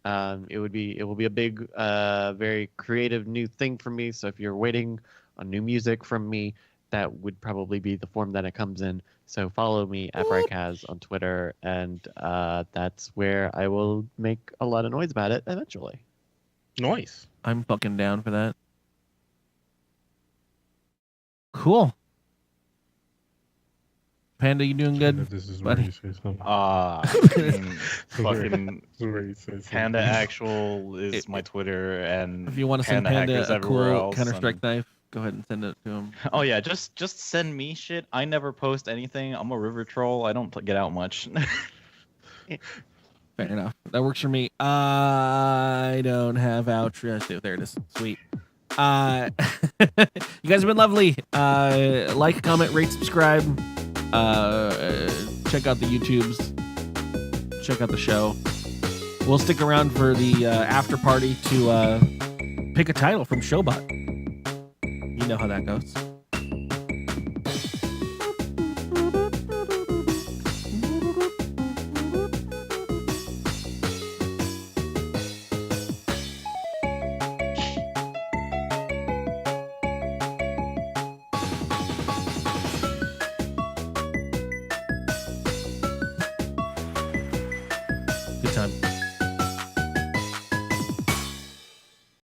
It will be a big, very creative new thing for me. So if you're waiting on new music from me, that would probably be the form that it comes in. So follow me at Brycas on Twitter, and that's where I will make a lot of noise about it eventually.
Nice.
I'm fucking down for that. Cool. Panda, you doing good?
This is
buddy?
where you say something.
Fucking
This is where you say something.
Panda Actual is my Twitter, and
If you want to send
PandaHacker's
Panda a
everywhere
cool
else,
Counter-Strike
and-
knife, go ahead and send it to him.
Oh yeah, just send me shit. I never post anything. I'm a river troll. I don't get out much.
Fair enough. That works for me. I don't have outro. There it is. Sweet. You guys have been lovely. Like, comment, rate, subscribe. Check out the YouTubes. Check out the show. We'll stick around for the after party to pick a title from Showbot. You know how that goes. Good time.